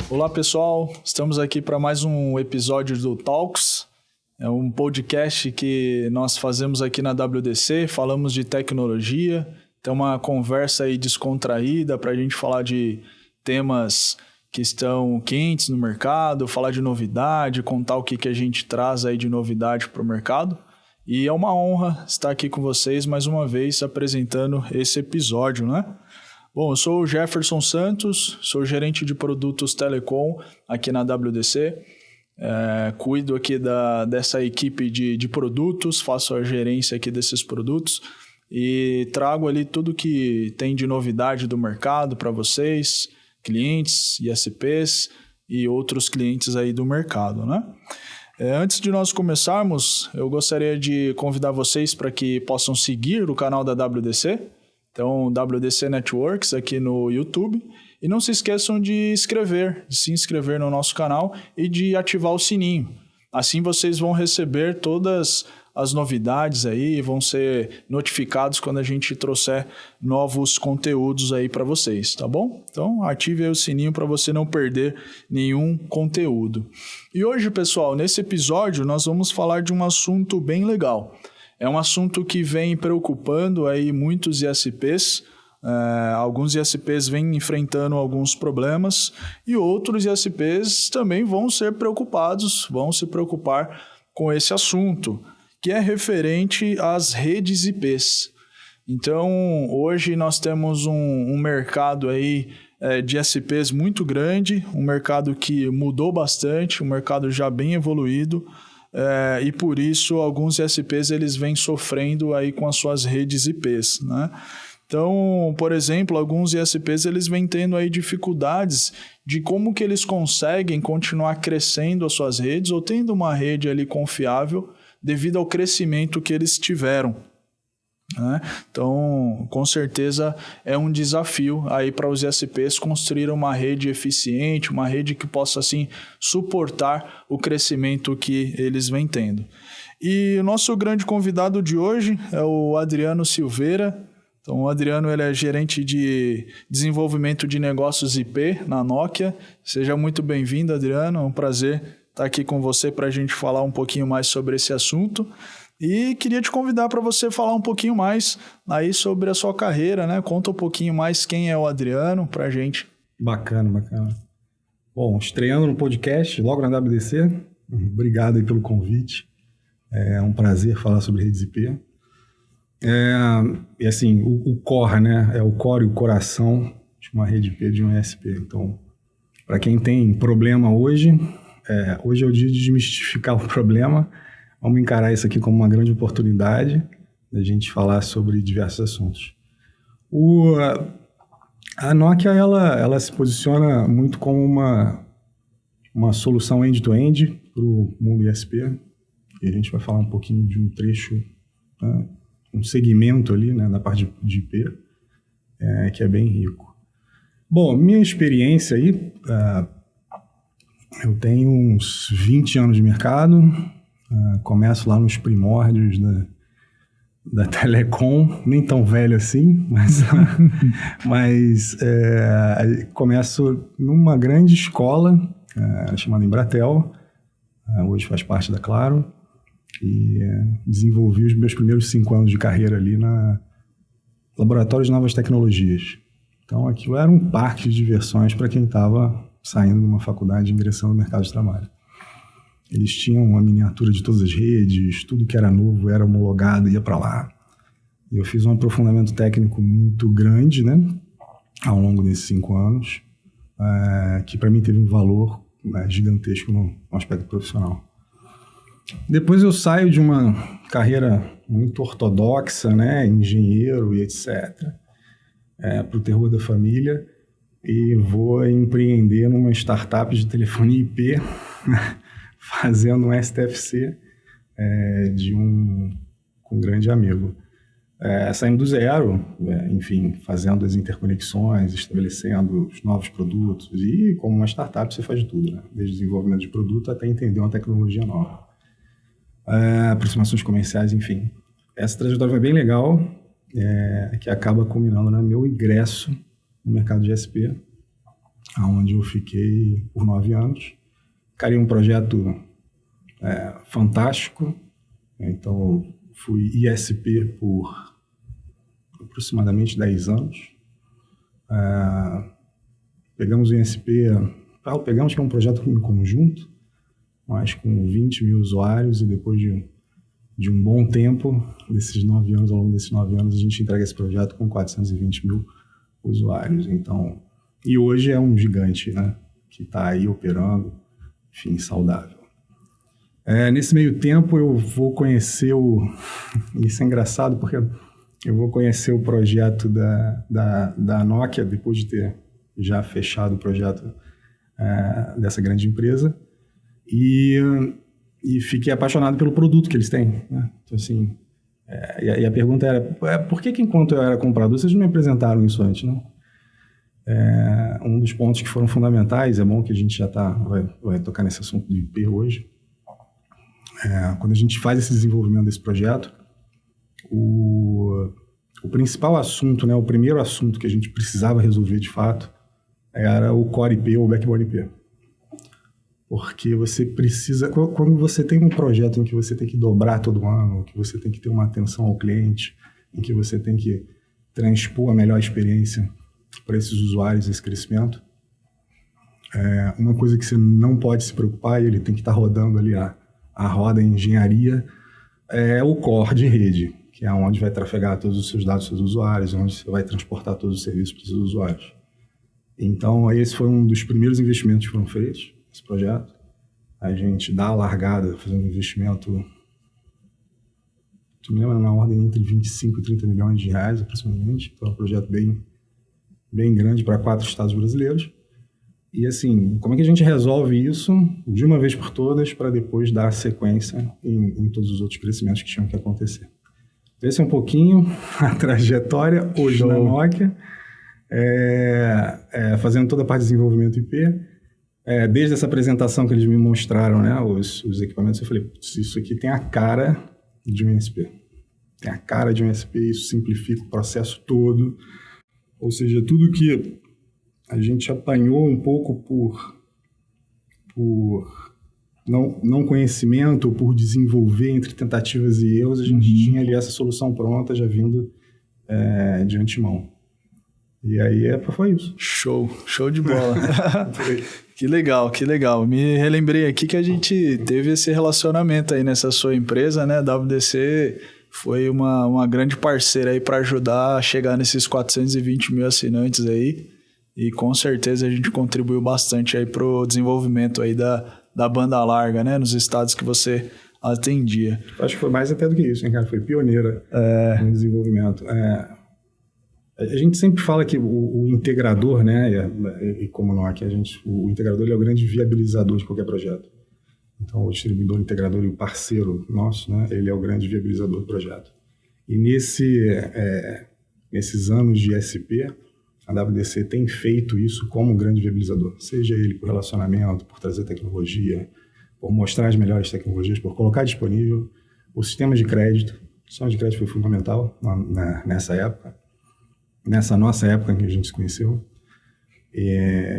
Olá pessoal, estamos aqui para mais um episódio do Talks. É um podcast que nós fazemos aqui na WDC, falamos de tecnologia, tem uma conversa aí descontraída para a gente falar de temas que estão quentes no mercado, falar de novidade, contar o que a gente traz aí de novidade para o mercado. E é uma honra estar aqui com vocês mais uma vez apresentando esse episódio, né? Bom, eu sou o Jefferson Santos, sou gerente de produtos Telecom aqui na WDC. Cuido aqui dessa equipe de produtos, faço a gerência aqui desses produtos e trago ali tudo que tem de novidade do mercado para vocês, clientes, ISPs e outros clientes aí do mercado, né? Antes de nós começarmos, eu gostaria de convidar vocês para que possam seguir o canal da WDC. Então, WDC Networks aqui no YouTube. E não se esqueçam de se inscrever no nosso canal e de ativar o sininho. Assim vocês vão receber todas as novidades aí, vão ser notificados quando a gente trouxer novos conteúdos aí para vocês, tá bom? Então, ative aí o sininho para você não perder nenhum conteúdo. E hoje, pessoal, nesse episódio nós vamos falar de um assunto bem legal. É um assunto que vem preocupando aí muitos ISPs. Alguns ISPs vêm enfrentando alguns problemas e outros ISPs também vão se preocupar com esse assunto, que é referente às redes IPs. Então, hoje nós temos um mercado aí de ISPs muito grande, um mercado que mudou bastante, um mercado já bem evoluído. E por isso alguns ISPs eles vêm sofrendo aí com as suas redes IPs, né? Então, por exemplo, alguns ISPs eles vêm tendo aí dificuldades de como que eles conseguem continuar crescendo as suas redes ou tendo uma rede ali confiável devido ao crescimento que eles tiveram, né? Então, com certeza é um desafio aí para os ISPs construir uma rede eficiente, uma rede que possa assim suportar o crescimento que eles vêm tendo. E o nosso grande convidado de hoje é o Adriano Silveira. Então, o Adriano ele é gerente de desenvolvimento de negócios IP na Nokia. Seja muito bem-vindo, Adriano. É um prazer estar aqui com você para a gente falar um pouquinho mais sobre esse assunto. E queria te convidar para você falar um pouquinho mais aí sobre a sua carreira, né? Conta um pouquinho mais quem é o Adriano para a gente. Bacana. Bom, estreando no podcast, logo na WDC. Obrigado aí pelo convite. É um prazer falar sobre redes IP. E assim, o core, né? É o core e o coração de uma rede IP, de um ISP. Então, para quem tem problema hoje é o dia de desmistificar o problema. Vamos encarar isso aqui como uma grande oportunidade da gente falar sobre diversos assuntos. A Nokia ela se posiciona muito como uma solução end-to-end para o mundo ISP. E a gente vai falar um pouquinho de um trecho, né, um segmento ali, né, da parte de IP, que é bem rico. Bom, minha experiência aí, eu tenho uns 20 anos de mercado. Começo lá nos primórdios da Telecom, nem tão velho assim, mas começo numa grande escola chamada Embratel, hoje faz parte da Claro, e desenvolvi os meus primeiros 5 anos de carreira ali na Laboratório de Novas Tecnologias. Então aquilo era um parque de diversões para quem estava saindo de uma faculdade e ingressando no mercado de trabalho. Eles tinham uma miniatura de todas as redes, tudo que era novo era homologado, ia para lá. E eu fiz um aprofundamento técnico muito grande, né, ao longo desses 5 anos, que para mim teve um valor gigantesco no aspecto profissional. Depois eu saio de uma carreira muito ortodoxa, né, engenheiro e etc., para o terror da família, e vou empreender numa startup de telefonia IP, fazendo um STFC com um grande amigo. Saindo do zero, enfim, fazendo as interconexões, estabelecendo os novos produtos. E como uma startup você faz de tudo, né? Desde desenvolvimento de produto até entender uma tecnologia nova. Aproximações comerciais, enfim. Essa trajetória foi bem legal, que acaba culminando no meu ingresso no mercado de SP, onde eu fiquei por 9 anos. Criei um projeto fantástico. Então, fui ISP por aproximadamente 10 anos. Pegamos o ISP... Pegamos que é um projeto em conjunto, mas com 20 mil usuários, e depois de um bom tempo, ao longo desses 9 anos, a gente entrega esse projeto com 420 mil usuários. Então, e hoje é um gigante, né, que está aí operando, enfim, saudável. Nesse meio tempo eu vou conhecer isso é engraçado porque eu vou conhecer o projeto da Nokia, depois de ter já fechado o projeto dessa grande empresa, e fiquei apaixonado pelo produto que eles têm, né? Então, assim, e a pergunta era, por que enquanto eu era comprador, vocês não me apresentaram isso antes, né? Um dos pontos que foram fundamentais, é bom que a gente já vai tocar nesse assunto do IP hoje. Quando a gente faz esse desenvolvimento desse projeto, o principal assunto, né, o primeiro assunto que a gente precisava resolver de fato era o Core IP ou o Backbone IP. Porque você precisa... Quando você tem um projeto em que você tem que dobrar todo ano, que você tem que ter uma atenção ao cliente, em que você tem que transpor a melhor experiência para esses usuários, esse crescimento, uma coisa que você não pode se preocupar, e ele tem que estar rodando ali a roda em engenharia, é o core de rede, que é onde vai trafegar todos os seus dados dos seus usuários, onde você vai transportar todos os serviços para os seus usuários. Então, esse foi um dos primeiros investimentos que foram feitos, esse projeto. A gente dá a largada, fazendo um investimento, tu me lembra, na ordem entre 25 e 30 milhões de reais, aproximadamente. Então, é um projeto bem grande para 4 estados brasileiros. E, assim, como é que a gente resolve isso de uma vez por todas para depois dar sequência em todos os outros crescimentos que tinham que acontecer? Esse é um pouquinho a trajetória hoje na Nokia, fazendo toda a parte de desenvolvimento IP. Desde essa apresentação que eles me mostraram, né, os equipamentos, eu falei, isso aqui tem a cara de um ISP. Tem a cara de um ISP, isso simplifica o processo todo. Ou seja, tudo que a gente apanhou um pouco por não conhecimento, ou por desenvolver entre tentativas e erros, a gente tinha ali essa solução pronta, já vindo de antemão. E aí foi isso. Show de bola. Que legal. Me relembrei aqui que a gente teve esse relacionamento aí nessa sua empresa, né? A WDC foi uma grande parceira aí para ajudar a chegar nesses 420 mil assinantes aí. E com certeza a gente contribuiu bastante aí pro desenvolvimento aí da banda larga, né? Nos estados que você atendia. Acho que foi mais até do que isso, hein, cara? Foi pioneira no desenvolvimento. A gente sempre fala que o integrador, né, e como Nokia, o integrador ele é o grande viabilizador de qualquer projeto. Então, o distribuidor, o integrador e o parceiro nosso, né, ele é o grande viabilizador do projeto. E nesses anos de SP, a WDC tem feito isso como um grande viabilizador, seja ele por relacionamento, por trazer tecnologia, por mostrar as melhores tecnologias, por colocar disponível o sistema de crédito. O sistema de crédito foi fundamental nessa época. Nessa nossa época em que a gente se conheceu.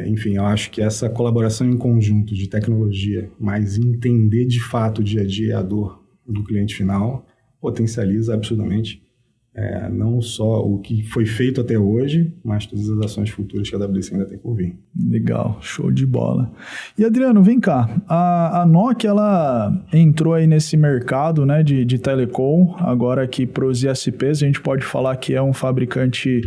Enfim, eu acho que essa colaboração em conjunto de tecnologia, mas entender de fato o dia a dia a dor do cliente final, potencializa absurdamente não só o que foi feito até hoje, mas todas as ações futuras que a WDC ainda tem por vir. Legal, show de bola. E Adriano, vem cá, a Nokia ela entrou aí nesse mercado, né, de telecom, agora aqui para os ISPs, a gente pode falar que é um fabricante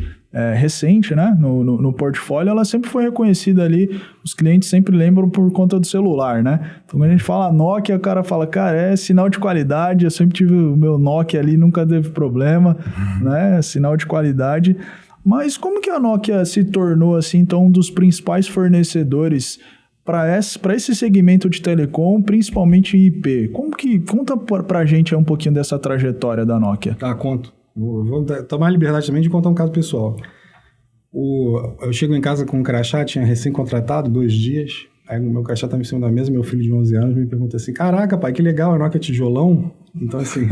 recente, né, no portfólio. Ela sempre foi reconhecida ali, os clientes sempre lembram por conta do celular, né? Então, quando a gente fala Nokia, o cara fala, cara, é sinal de qualidade, eu sempre tive o meu Nokia ali, nunca teve problema, né? Sinal de qualidade. Mas como que a Nokia se tornou, assim, então, um dos principais fornecedores para esse segmento de telecom, principalmente IP? Conta pra gente um pouquinho dessa trajetória da Nokia. Conto. Vou tomar a liberdade também de contar um caso pessoal. Eu chego em casa com um crachá, tinha recém-contratado, 2 dias. Aí o meu crachá estava em cima da mesa, meu filho de 11 anos me pergunta assim, caraca, pai, que legal, a Nokia tijolão. Então, assim,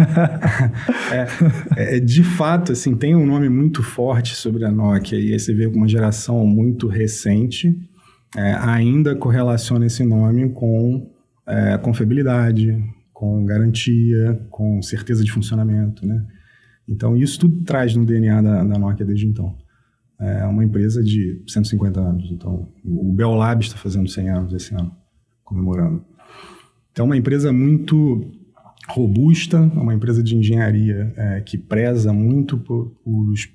de fato, assim, tem um nome muito forte sobre a Nokia. E aí você vê uma geração muito recente, ainda correlaciona esse nome com confiabilidade, com garantia, com certeza de funcionamento, né? Então, isso tudo traz no DNA da Nokia desde então. É uma empresa de 150 anos. Então, o Bell Labs está fazendo 100 anos esse ano, comemorando. Então, é uma empresa muito robusta, uma empresa de engenharia que preza muito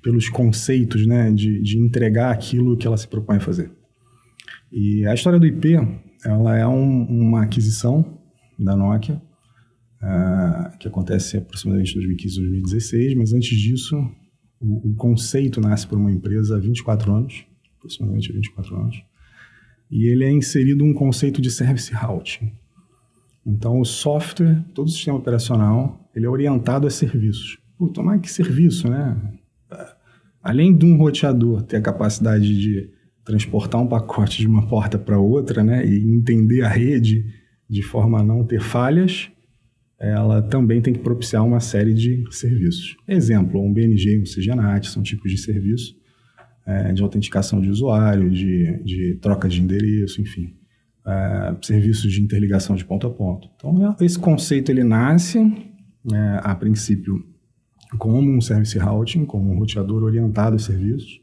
pelos conceitos, né, de entregar aquilo que ela se propõe a fazer. E a história do IP, ela é uma aquisição da Nokia, que acontece aproximadamente em 2015, 2016, mas antes disso, o conceito nasce por uma empresa há 24 anos, aproximadamente 24 anos, e ele é inserido um conceito de service routing. Então, o software, todo o sistema operacional, ele é orientado a serviços. Puta, mas que serviço, né? Além de um roteador ter a capacidade de transportar um pacote de uma porta para outra, né, e entender a rede de forma a não ter falhas, ela também tem que propiciar uma série de serviços. Exemplo, um BNG, um CGNAT, são tipos de serviço de autenticação de usuário, de troca de endereço, enfim. Serviços de interligação de ponto a ponto. Então, esse conceito ele nasce, a princípio, como um service routing, como um roteador orientado a serviços,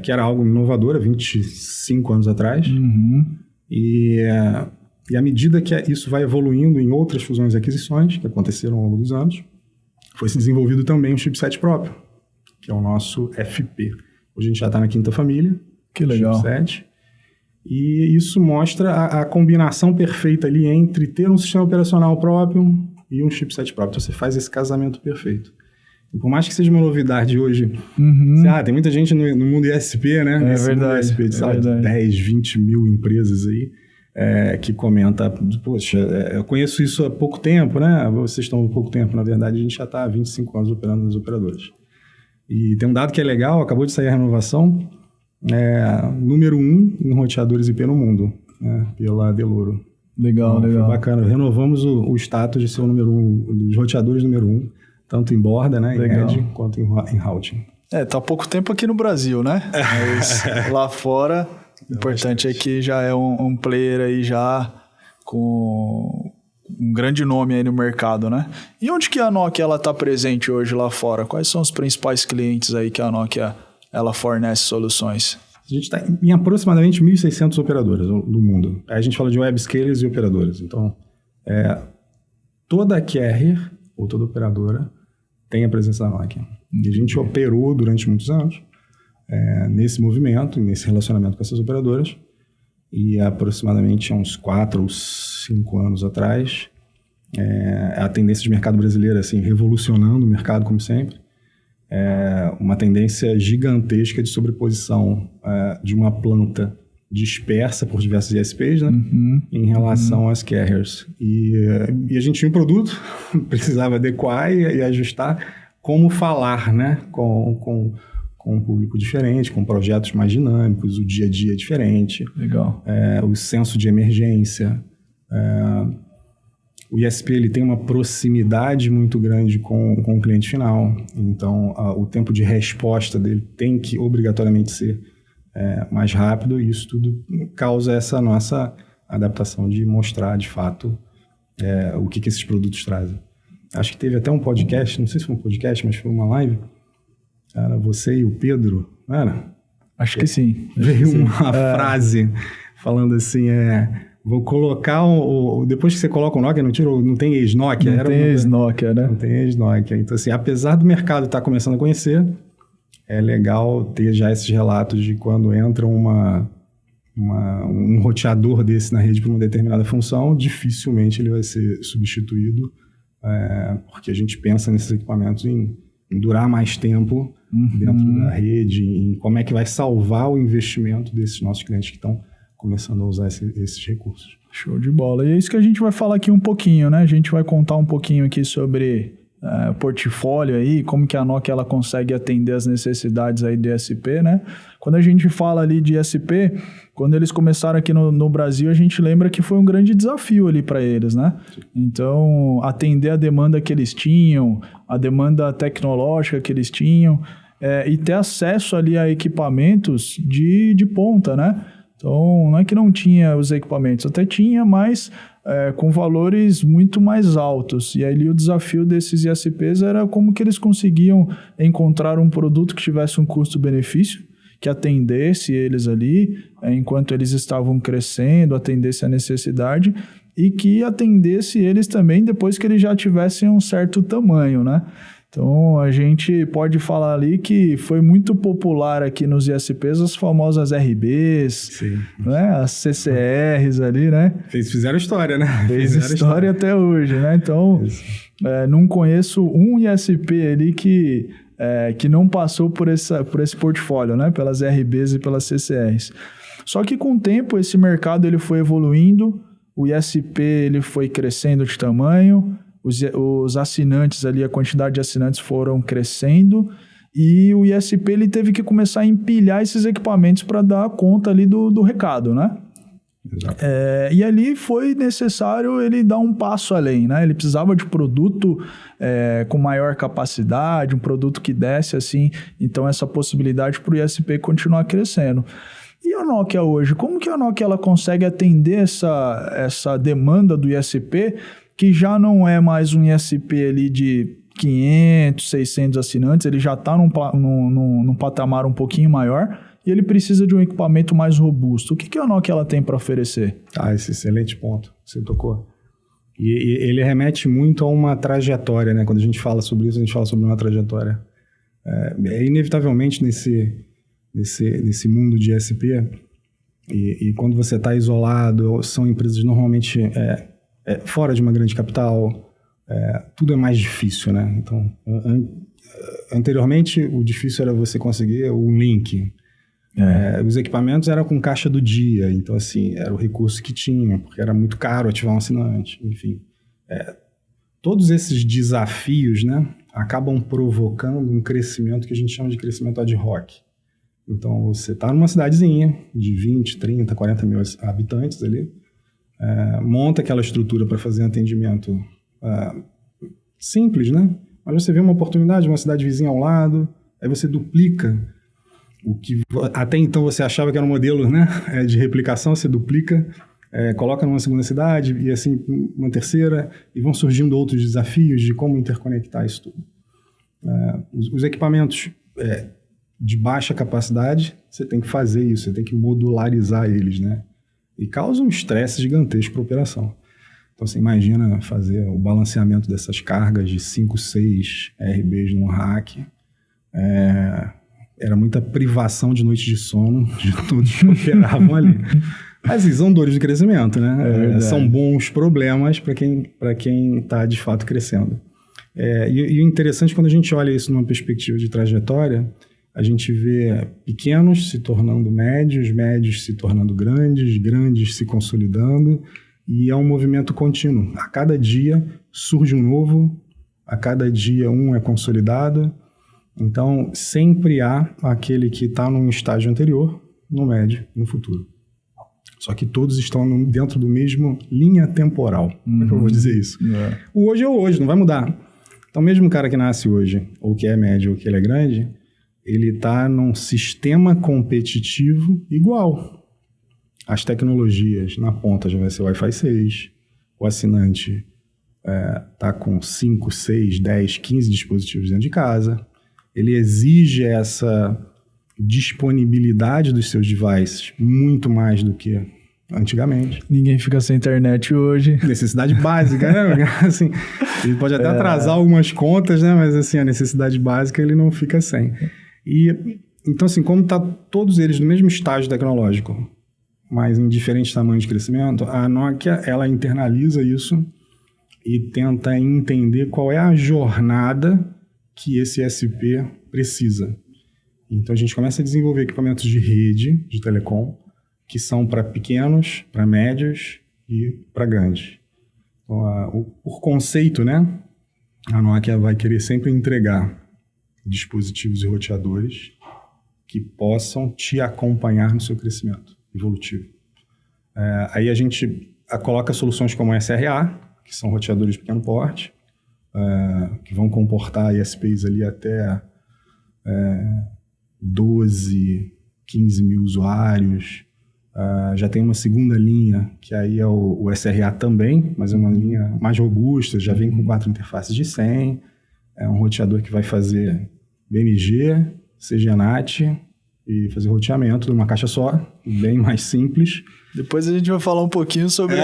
que era algo inovador há 25 anos atrás. Uhum. E à medida que isso vai evoluindo em outras fusões e aquisições que aconteceram ao longo dos anos, foi se desenvolvido também um chipset próprio, que é o nosso FP. Hoje a gente já está na quinta família. Que legal. Chipset. E isso mostra a combinação perfeita ali entre ter um sistema operacional próprio e um chipset próprio. Então você faz esse casamento perfeito. E por mais que seja uma novidade hoje, tem muita gente no mundo ISP, né? É verdade. ISP de 10, 20 mil empresas aí. Que comenta, poxa, eu conheço isso há pouco tempo, né? Vocês estão há pouco tempo, na verdade, a gente já está há 25 anos operando nas operadoras. E tem um dado que é legal, acabou de sair a renovação, número 1 em roteadores IP no mundo, pela Dell'Oro. Legal, então, legal. Foi bacana, renovamos o status de ser o número 1, dos roteadores número 1, tanto em borda, né, em edge, quanto em routing. Tá há pouco tempo aqui no Brasil, né? Mas lá fora... O importante é que já é um player aí já com um grande nome aí no mercado, né? E onde que a Nokia está presente hoje lá fora? Quais são os principais clientes aí que a Nokia ela fornece soluções? A gente está em aproximadamente 1.600 operadoras do mundo. Aí a gente fala de web scalers e operadoras. Então, toda carrier ou toda operadora tem a presença da Nokia. E a gente operou durante muitos anos nesse movimento, nesse relacionamento com essas operadoras, e aproximadamente há uns 4 ou 5 anos atrás, a tendência de mercado brasileiro, assim, revolucionando o mercado, como sempre, uma tendência gigantesca de sobreposição de uma planta dispersa por diversos ISPs, né, em relação às carriers. E a gente tinha um produto, precisava adequar e ajustar como falar, né, com um público diferente, com projetos mais dinâmicos, o dia a dia é diferente. Legal. O senso de emergência. O ISP ele tem uma proximidade muito grande com o cliente final. Então, o tempo de resposta dele tem que obrigatoriamente ser mais rápido, e isso tudo causa essa nossa adaptação de mostrar, de fato, o que esses produtos trazem. Acho que teve até um podcast, não sei se foi um podcast, mas foi uma live. Cara, você e o Pedro, não era? Acho que sim. Veio uma frase falando assim, vou colocar depois que você coloca o Nokia, não tem ex-Nokia? Não tem ex-Nokia, né? Não tem ex-Nokia. Então, assim, apesar do mercado estar começando a conhecer, é legal ter já esses relatos de quando entra um roteador desse na rede para uma determinada função, dificilmente ele vai ser substituído, porque a gente pensa nesses equipamentos em durar mais tempo dentro da rede, em como é que vai salvar o investimento desses nossos clientes que estão começando a usar esses recursos. Show de bola. E é isso que a gente vai falar aqui um pouquinho, né? A gente vai contar um pouquinho aqui sobre o portfólio aí, como que a Nokia ela consegue atender as necessidades aí do ISP, né? Quando a gente fala ali de ISP, quando eles começaram aqui no Brasil, a gente lembra que foi um grande desafio ali para eles, né? Então, atender a demanda que eles tinham, a demanda tecnológica que eles tinham, e ter acesso ali a equipamentos de ponta, né? Então, não é que não tinha os equipamentos, até tinha, mas com valores muito mais altos. E aí o desafio desses ISPs era como que eles conseguiam encontrar um produto que tivesse um custo-benefício, que atendesse eles ali, enquanto eles estavam crescendo, atendesse a necessidade, e que atendesse eles também depois que eles já tivessem um certo tamanho, né? Então, a gente pode falar ali que foi muito popular aqui nos ISPs as famosas RBs, Sim. Né? As CCRs ali, né? Fizeram história, né? Fizeram história até hoje, né? Então, não conheço um ISP ali que não passou por esse portfólio, né? Pelas RBs e pelas CCRs. Só que com o tempo, esse mercado ele foi evoluindo, o ISP ele foi crescendo de tamanho, os assinantes ali, a quantidade de assinantes foram crescendo e o ISP ele teve que começar a empilhar esses equipamentos para dar conta ali do recado, né? Exato. E ali foi necessário ele dar um passo além, né? Ele precisava de produto com maior capacidade, um produto que desse assim, então essa possibilidade para o ISP continuar crescendo. E a Nokia hoje, como que a Nokia ela consegue atender essa demanda do ISP, que já não é mais um ISP ali de 500, 600 assinantes, ele já está num patamar um pouquinho maior e ele precisa de um equipamento mais robusto. O que a Nokia ela tem para oferecer? Esse excelente ponto que você tocou. E ele remete muito a uma trajetória, né? Quando a gente fala sobre isso, a gente fala sobre uma trajetória. Inevitavelmente nesse mundo de ISP, e quando você está isolado, são empresas normalmente fora de uma grande capital, tudo é mais difícil, né? Então, anteriormente, o difícil era você conseguir um link. Os equipamentos eram com caixa do dia, então, assim, era o recurso que tinha, porque era muito caro ativar um assinante, enfim. Todos esses desafios, né, acabam provocando um crescimento que a gente chama de crescimento ad hoc. Então, você está numa cidadezinha de 20, 30, 40 mil habitantes ali, monta aquela estrutura para fazer um atendimento simples, né? Mas você vê uma oportunidade, uma cidade vizinha ao lado, aí você duplica o que até então você achava que era um modelo, né, de replicação, você duplica, coloca numa segunda cidade e assim uma terceira, e vão surgindo outros desafios de como interconectar isso tudo. Os equipamentos de baixa capacidade, você tem que fazer isso, você tem que modularizar eles, né? E causa um estresse gigantesco para a operação. Então, você imagina fazer o balanceamento dessas cargas de 5, 6 RBs num rack. Era muita privação de noite de sono de todos que operavam ali. Mas são dores de crescimento, né? São bons problemas para quem está, de fato, crescendo. E o interessante, quando a gente olha isso numa perspectiva de trajetória, a gente vê pequenos se tornando médios, médios se tornando grandes, grandes se consolidando, e é um movimento contínuo. A cada dia surge um novo, a cada dia um é consolidado, então sempre há aquele que está num estágio anterior, no médio, no futuro. Só que todos estão dentro do mesmo linha temporal. Como é que eu vou dizer isso? O hoje é o hoje, não vai mudar. Então mesmo o cara que nasce hoje, ou que é médio, ou que ele é grande, ele está num sistema competitivo igual. As tecnologias na ponta já vai ser Wi-Fi 6, o assinante está com 5, 6, 10, 15 dispositivos dentro de casa, ele exige essa disponibilidade dos seus devices muito mais do que antigamente. Ninguém fica sem internet hoje. Necessidade básica, né? Assim, ele pode até atrasar algumas contas, né? Mas assim, a necessidade básica ele não fica sem. Então, assim, como está todos eles no mesmo estágio tecnológico, mas em diferentes tamanhos de crescimento, a Nokia, ela internaliza isso e tenta entender qual é a jornada que esse SP precisa. Então, a gente começa a desenvolver equipamentos de rede, de telecom, que são para pequenos, para médios e para grandes. Então, por conceito, né, a Nokia vai querer sempre entregar dispositivos e roteadores que possam te acompanhar no seu crescimento evolutivo. Aí a gente coloca soluções como a SRA, que são roteadores de pequeno porte, que vão comportar ISPs ali até 12, 15 mil usuários. Já tem uma segunda linha, que aí é o SRA também, mas é uma linha mais robusta, já vem com 4 interfaces de 100, é um roteador que vai fazer BMG, CGNAT e fazer roteamento numa caixa só, bem mais simples. Depois a gente vai falar um pouquinho sobre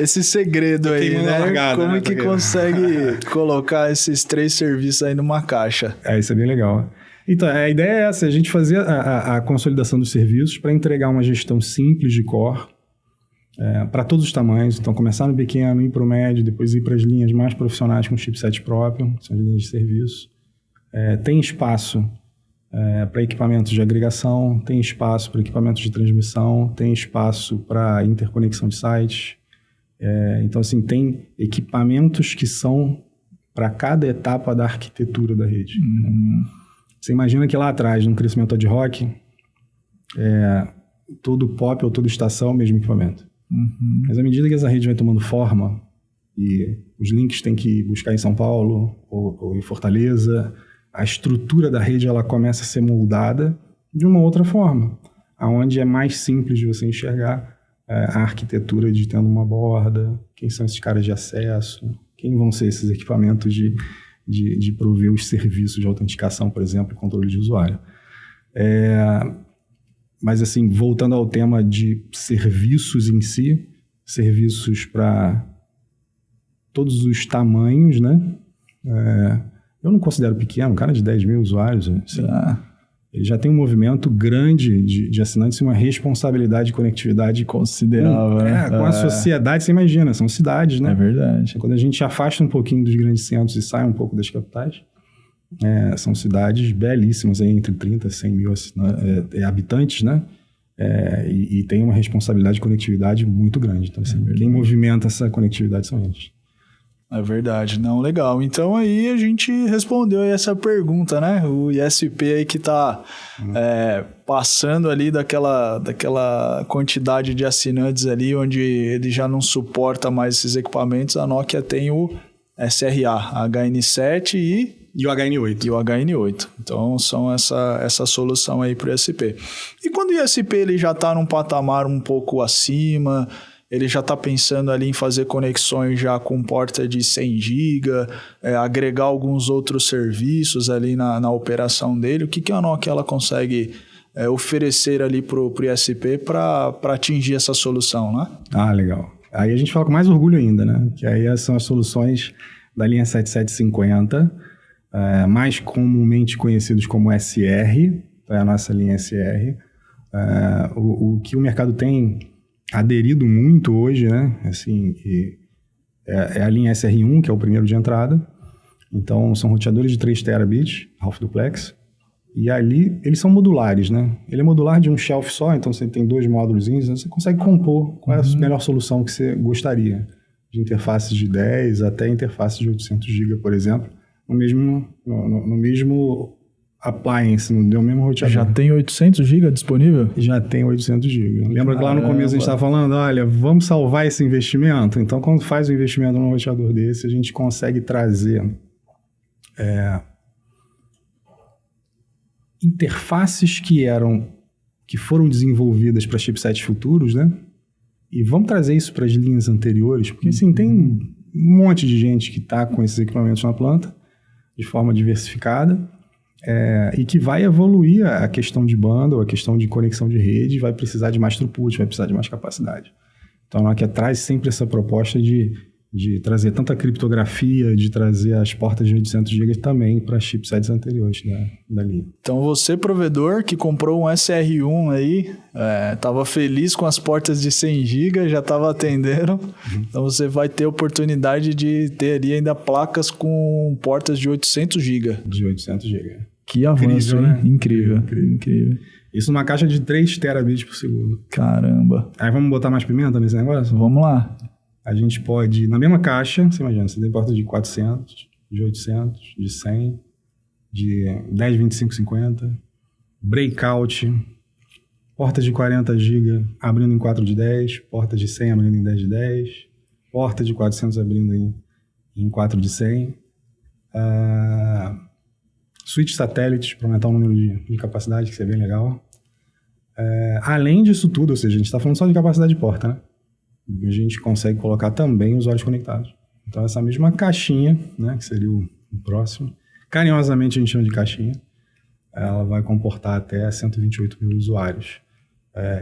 esse segredo aí, né? Largada, como que consegue colocar esses 3 serviços aí numa caixa. Isso é bem legal. Então, a ideia é essa, a gente fazer a consolidação dos serviços para entregar uma gestão simples de core para todos os tamanhos. Então, começar no pequeno, ir para o médio, depois ir para as linhas mais profissionais com chipset próprio, que são as linhas de serviço. Tem espaço para equipamentos de agregação, tem espaço para equipamentos de transmissão, tem espaço para interconexão de sites. Então, assim, tem equipamentos que são para cada etapa da arquitetura da rede. Você imagina que lá atrás, num crescimento ad hoc, todo POP ou toda estação, mesmo equipamento. Mas à medida que essa rede vai tomando forma e os links têm que buscar em São Paulo ou em Fortaleza, a estrutura da rede ela começa a ser moldada de uma outra forma, onde é mais simples de você enxergar a arquitetura de tendo uma borda, quem são esses caras de acesso, quem vão ser esses equipamentos de prover os serviços de autenticação, por exemplo, e controle de usuário. Mas, assim, voltando ao tema de serviços em si, serviços para todos os tamanhos, né? Eu não considero pequeno, um cara de 10 mil usuários, assim, ele já tem um movimento grande de assinantes e uma responsabilidade de conectividade considerável. Com a sociedade, você imagina, são cidades, né? É verdade. Quando a gente afasta um pouquinho dos grandes centros e sai um pouco das capitais, são cidades belíssimas, aí, entre 30 e 100 mil habitantes, né? E tem uma responsabilidade de conectividade muito grande. Então, assim, quem movimenta essa conectividade são eles. É verdade, não, legal. Então aí a gente respondeu aí essa pergunta, né? O ISP aí que tá passando ali daquela quantidade de assinantes ali, onde ele já não suporta mais esses equipamentos, a Nokia tem o SRA, HN7 E o HN8. E o HN8. Então, são essa solução aí para o ISP. E quando o ISP ele já está num patamar um pouco acima, ele já está pensando ali em fazer conexões já com porta de 100 GB, agregar alguns outros serviços ali na operação dele, o que a Nokia ela consegue oferecer ali para o ISP para atingir essa solução, né? Legal. Aí a gente fala com mais orgulho ainda, né? Que aí são as soluções da linha 7750, mais comumente conhecidos como SR, é a nossa linha SR. O que o mercado tem aderido muito hoje, né? Assim, é a linha SR1, que é o primeiro de entrada. Então, são roteadores de 3 terabits, half duplex. E ali, eles são modulares, né? Ele é modular de um shelf só, então você tem 2 módulos, você consegue compor qual é a melhor solução que você gostaria. De interfaces de 10 até interfaces de 800 GB, por exemplo, no mesmo appliance, no mesmo roteador. Já tem 800 GB disponível? Já tem 800 GB. Lembra que lá no começo a gente estava falando, olha, vamos salvar esse investimento? Então, quando faz o investimento num roteador desse, a gente consegue trazer interfaces que foram desenvolvidas para chipsets futuros, né? E vamos trazer isso para as linhas anteriores, porque assim, tem um monte de gente que está com esses equipamentos na planta, de forma diversificada, e que vai evoluir a questão de banda, a questão de conexão de rede, vai precisar de mais throughput, vai precisar de mais capacidade. Então, a Nokia traz sempre essa proposta de trazer tanta criptografia, de trazer as portas de 800 GB também para chipsets anteriores da linha. Então, você, provedor, que comprou um SR1 aí, estava feliz com as portas de 100 GB, já estava atendendo. Então, você vai ter a oportunidade de ter ali ainda placas com portas de 800 GB. De 800 GB. Que avanço, incrível, né? Incrível. Isso numa caixa de 3 terabits por segundo. Caramba. Aí vamos botar mais pimenta nesse negócio? Vamos lá. A gente pode, na mesma caixa, você imagina, você tem porta de 400, de 800, de 100, de 10, 25, 50, breakout, porta de 40 GB abrindo em 4 de 10, porta de 100 abrindo em 10 de 10, porta de 400 abrindo em 4 de 100, switch satélites para aumentar o número de capacidade, que isso é bem legal. Além disso tudo, ou seja, a gente está falando só de capacidade de porta, né? A gente consegue colocar também usuários conectados. Então, essa mesma caixinha, né, que seria o próximo, carinhosamente a gente chama de caixinha, ela vai comportar até 128 mil usuários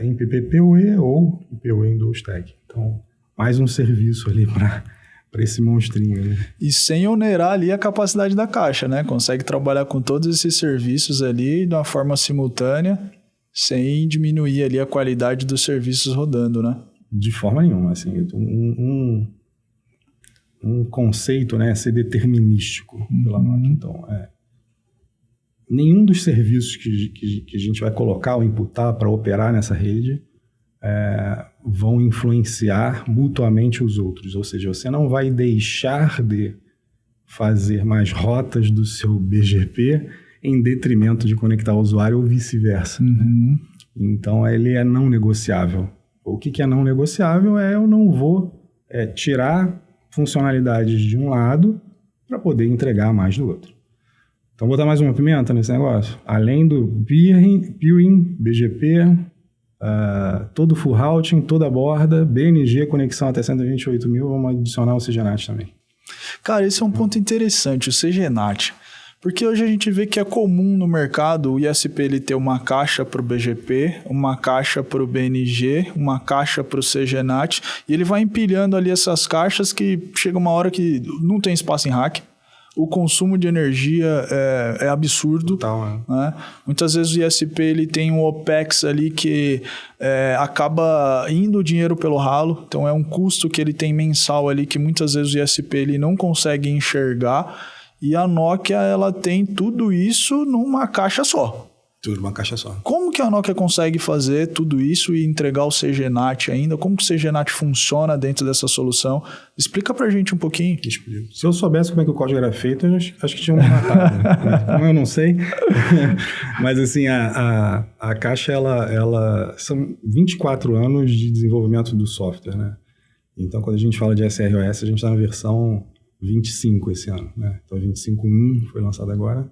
em PPPoE ou PPoE em dual stack. Então, mais um serviço ali para esse monstrinho, né? E sem onerar ali a capacidade da caixa, né? Consegue trabalhar com todos esses serviços ali de uma forma simultânea, sem diminuir ali a qualidade dos serviços rodando, né? De forma nenhuma, assim, um conceito, né, ser determinístico pela NOC. Então, nenhum dos serviços que a gente vai colocar ou imputar para operar nessa rede vão influenciar mutuamente os outros. Ou seja, você não vai deixar de fazer mais rotas do seu BGP em detrimento de conectar o usuário ou vice-versa. Né? Então, ele é não negociável. O que é não negociável eu não vou tirar funcionalidades de um lado para poder entregar mais do outro. Então, vou botar mais uma pimenta nesse negócio. Além do peering, BGP, todo full routing, toda a borda, BNG, conexão até 128 mil, vamos adicionar o CGNAT também. Cara, esse é um ponto interessante, o CGNAT. Porque hoje a gente vê que é comum no mercado o ISP ele ter uma caixa para o BGP, uma caixa para o BNG, uma caixa para o CGNAT, e ele vai empilhando ali essas caixas que chega uma hora que não tem espaço em rack. O consumo de energia é absurdo. Total, né? Muitas vezes o ISP ele tem um OPEX ali que acaba indo o dinheiro pelo ralo. Então é um custo que ele tem mensal ali que muitas vezes o ISP ele não consegue enxergar. E a Nokia ela tem tudo isso numa caixa só. Tudo numa caixa só. Como que a Nokia consegue fazer tudo isso e entregar o CGNAT ainda? Como que o CGNAT funciona dentro dessa solução? Explica pra gente um pouquinho. Se eu soubesse como é que o código era feito, eu acho que tinha me matado. Né? Como eu não sei. Mas assim, a caixa, ela são 24 anos de desenvolvimento do software, né? Então, quando a gente fala de SROS, a gente está na versão 25 esse ano, né? Então, 25.1 foi lançado agora.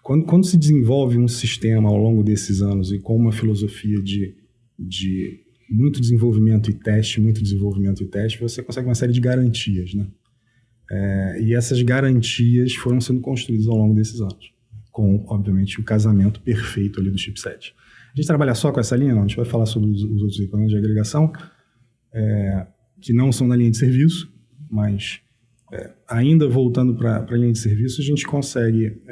Quando se desenvolve um sistema ao longo desses anos e com uma filosofia de muito desenvolvimento e teste, você consegue uma série de garantias, né? E essas garantias foram sendo construídas ao longo desses anos, com, obviamente, o casamento perfeito ali do chipset. A gente trabalha só com essa linha, não? A gente vai falar sobre os outros equipamentos de agregação, que não são da linha de serviço, mas ainda voltando para a linha de serviço, a gente consegue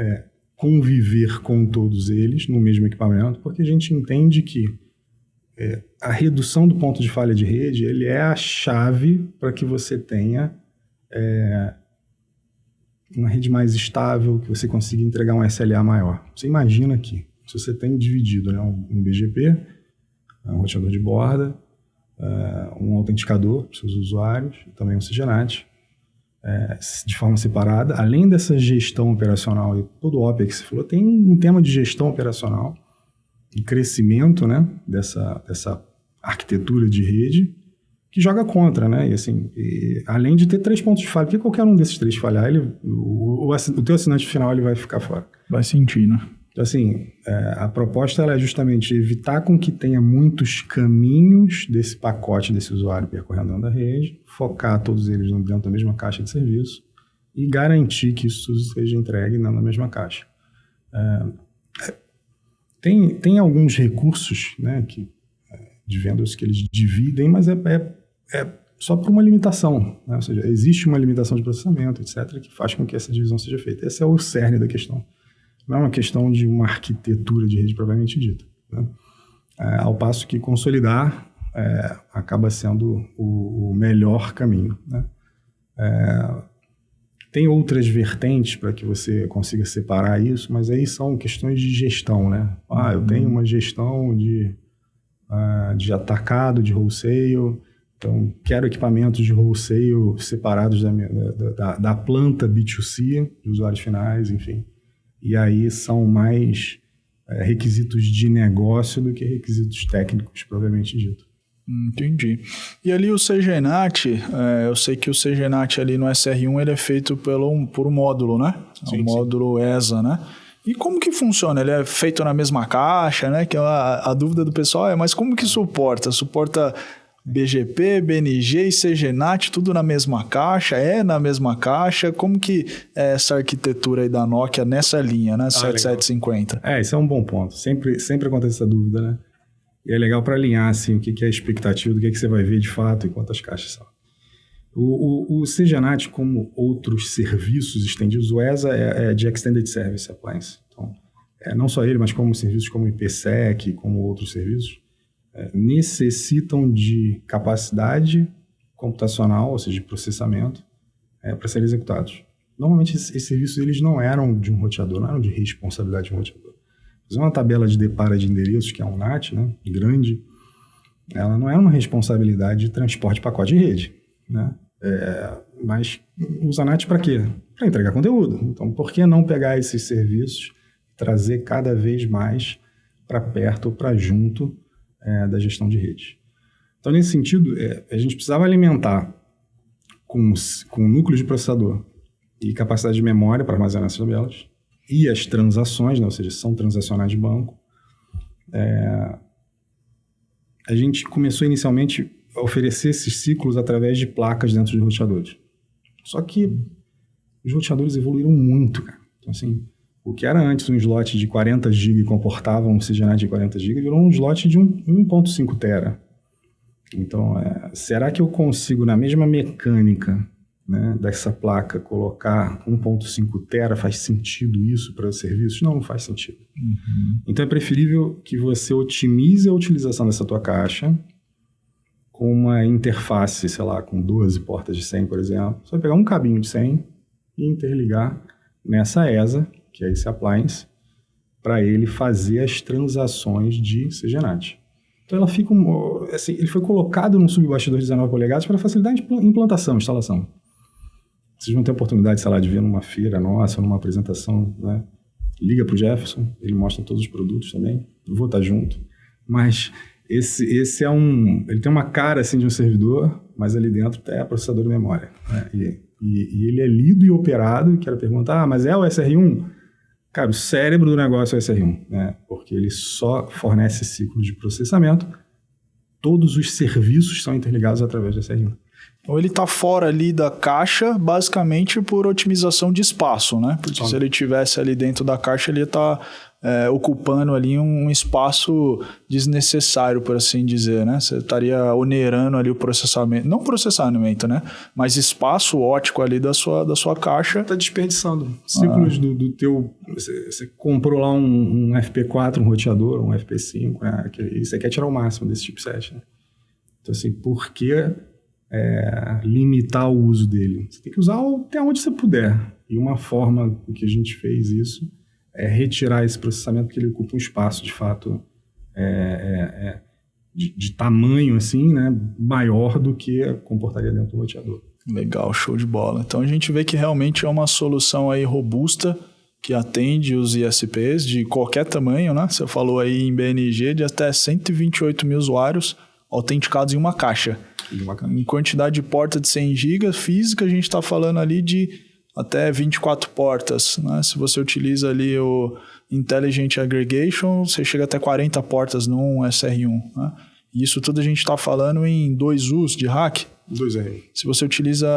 conviver com todos eles no mesmo equipamento, porque a gente entende que a redução do ponto de falha de rede ele é a chave para que você tenha uma rede mais estável, que você consiga entregar um SLA maior. Você imagina aqui, se você tem dividido, né, um BGP, um roteador de borda, um autenticador para os seus usuários, também um CGNAT, de forma separada, além dessa gestão operacional e todo o OPEX que você falou, tem um tema de gestão operacional e crescimento, né, dessa arquitetura de rede que joga contra, né? E assim, além de ter 3 pontos de falha, porque qualquer um desses 3 falhar, o teu assinante final ele vai ficar fora. Vai sentir, né? Então, assim, a proposta ela é justamente evitar com que tenha muitos caminhos desse pacote desse usuário percorrendo dentro da rede, focar todos eles dentro da mesma caixa de serviço e garantir que isso seja entregue na mesma caixa. Tem alguns recursos, né, de vendors que eles dividem, mas é só por uma limitação, né? Ou seja, existe uma limitação de processamento, etc., que faz com que essa divisão seja feita. Esse é o cerne da questão. Não é uma questão de uma arquitetura de rede propriamente dita, né? Ao passo que consolidar acaba sendo o melhor caminho, né? Tem outras vertentes para que você consiga separar isso, mas aí são questões de gestão, né? Eu tenho uma gestão de atacado, de wholesale, então quero equipamentos de wholesale separados da planta B2C, de usuários finais, enfim. E aí são mais requisitos de negócio do que requisitos técnicos, propriamente dito. Entendi. E ali o CGNAT, eu sei que o CGNAT ali no SR1 ele é feito por um módulo, né? Sim, módulo ESA, né? E como que funciona? Ele é feito na mesma caixa, né? Que a dúvida do pessoal mas como que suporta? Suporta BGP, BNG e CGNAT, tudo na mesma caixa? É na mesma caixa? Como que é essa arquitetura aí da Nokia nessa linha, né? 7750? Isso é um bom ponto. Sempre acontece essa dúvida, né? E é legal para alinhar, assim, o que é a expectativa, do que você vai ver de fato e quantas caixas são. O CGNAT, como outros serviços estendidos, o ESA é de Extended Service Appliance. Então, não só ele, mas como serviços como IPsec, como outros serviços, necessitam de capacidade computacional, ou seja, de processamento, para serem executados. Normalmente, esses serviços eles não eram de um roteador, não eram de responsabilidade de um roteador. Fazer uma tabela de depara de endereços, que é um NAT, né, grande, ela não era uma responsabilidade de transporte de pacote de rede, né? Mas usa NAT para quê? Para entregar conteúdo. Então, por que não pegar esses serviços e trazer cada vez mais para perto ou para junto da gestão de rede? Então, nesse sentido, a gente precisava alimentar com núcleo de processador e capacidade de memória para armazenar essas tabelas e as transações, né? Ou seja, são transacionais de banco. A gente começou inicialmente a oferecer esses ciclos através de placas dentro de roteadores. Só que os roteadores evoluíram muito, cara. Então, assim, o que era antes um slot de 40 GB e comportava um CGNAT de 40 GB, virou um slot de 1.5 tera. Então, será que eu consigo, na mesma mecânica, né, dessa placa, colocar 1.5 tera? Faz sentido isso para os serviços? Não faz sentido. Uhum. Então, é preferível que você otimize a utilização dessa tua caixa com uma interface, sei lá, com 12 portas de 100, por exemplo. Você vai pegar um cabinho de 100 e interligar nessa ESA, que é esse appliance, para ele fazer as transações de CGNAT. Então, ela fica assim, ele foi colocado num subbastidor de 19 polegadas para facilitar a implantação, instalação. Vocês vão ter oportunidade, sei lá, de ver numa feira nossa, numa apresentação, né? Liga para o Jefferson, ele mostra todos os produtos também. Eu vou estar junto. Mas esse ele tem uma cara assim de um servidor, mas ali dentro é processador de memória, né? E ele é lido e operado. E quero perguntar, mas é o SR1? Cara, o cérebro do negócio é o SR1, né? Porque ele só fornece ciclos de processamento. Todos os serviços são interligados através do SR1. Então ele está fora ali da caixa, basicamente por otimização de espaço, né? Porque se ele estivesse ali dentro da caixa, ele ia estar ocupando ali um espaço desnecessário, por assim dizer, né? Você estaria onerando ali o processamento, não processamento, né? Mas espaço ótico ali da sua caixa. Está desperdiçando ciclos do teu... Você comprou lá um FP4, um roteador, um FP5, né? E você quer tirar o máximo desse chipset, né? Então, assim, por que limitar o uso dele? Você tem que usar até onde você puder. E uma forma que a gente fez isso é retirar esse processamento, porque ele ocupa um espaço, de fato, de tamanho, assim, né, maior do que comportaria dentro do roteador. Legal, show de bola. Então, a gente vê que realmente é uma solução aí robusta, que atende os ISPs de qualquer tamanho, né? Você falou aí em BNG de até 128 mil usuários autenticados em uma caixa. Em quantidade de porta de 100 GB física, a gente está falando ali de até 24 portas, né? Se você utiliza ali o Intelligent Aggregation, você chega até 40 portas num SR1, né? E isso tudo a gente está falando em 2 U's de rack. 2R. Se você utiliza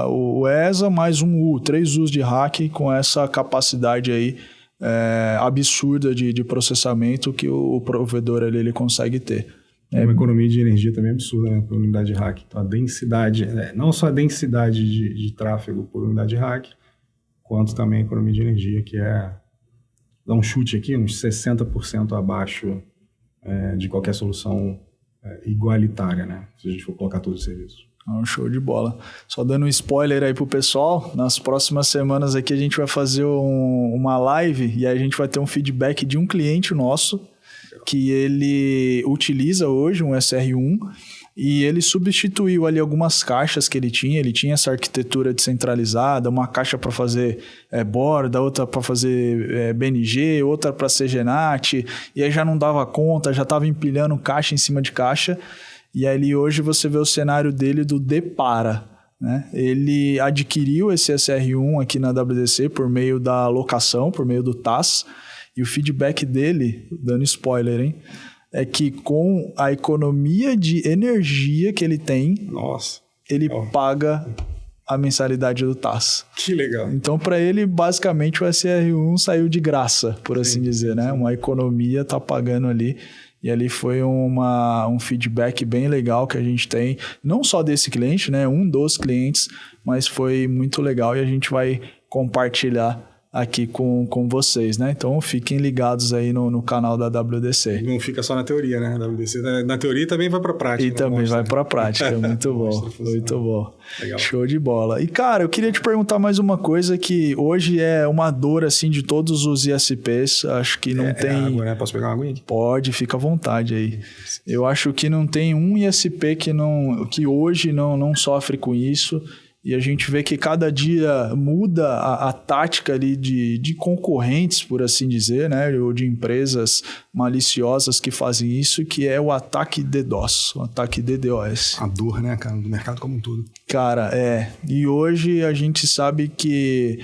o ESA mais um U, 3 U's de rack com essa capacidade aí absurda de processamento que o provedor ali, ele consegue ter. Uma economia de energia também absurda, né, por unidade de rack. Então, a densidade, não só a densidade de tráfego por unidade de rack, quanto também a economia de energia, que dá um chute aqui, uns 60% abaixo de qualquer solução igualitária, né, se a gente for colocar todos os serviços. Um show de bola. Só dando um spoiler aí pro pessoal, nas próximas semanas aqui a gente vai fazer uma live e aí a gente vai ter um feedback de um cliente nosso, que ele utiliza hoje um SR1 e ele substituiu ali algumas caixas que ele tinha essa arquitetura descentralizada, uma caixa para fazer borda, outra para fazer BNG, outra para CGNAT, e aí já não dava conta, já estava empilhando caixa em cima de caixa, e aí hoje você vê o cenário dele do depara, né? Ele adquiriu esse SR1 aqui na WDC por meio da locação, por meio do TAS, e o feedback dele, dando spoiler, hein? É que com a economia de energia que ele tem, ele paga a mensalidade do TAS. Que legal. Então, para ele, basicamente, o SR1 saiu de graça, por assim dizer, né? Uma economia tá pagando ali. E ali foi um feedback bem legal que a gente tem, não só desse cliente, né? Um dos clientes, mas foi muito legal e a gente vai compartilhar aqui com vocês, né? Então, fiquem ligados aí no canal da WDC. Não fica só na teoria, né? A WDC, na teoria também vai para prática. E também vai para prática, muito bom, muito bom. Legal. Show de bola. E, cara, eu queria te perguntar mais uma coisa que hoje é uma dor, assim, de todos os ISPs. Acho que não tem... água, né? Posso pegar uma aguinha aqui? Pode, fica à vontade aí. Eu acho que não tem um ISP que hoje não sofre com isso. E a gente vê que cada dia muda a tática ali de concorrentes, por assim dizer, né? Ou de empresas maliciosas que fazem isso, que é o ataque DDoS, o ataque DDoS. A dor, né, cara, do mercado como um todo. Cara, E hoje a gente sabe que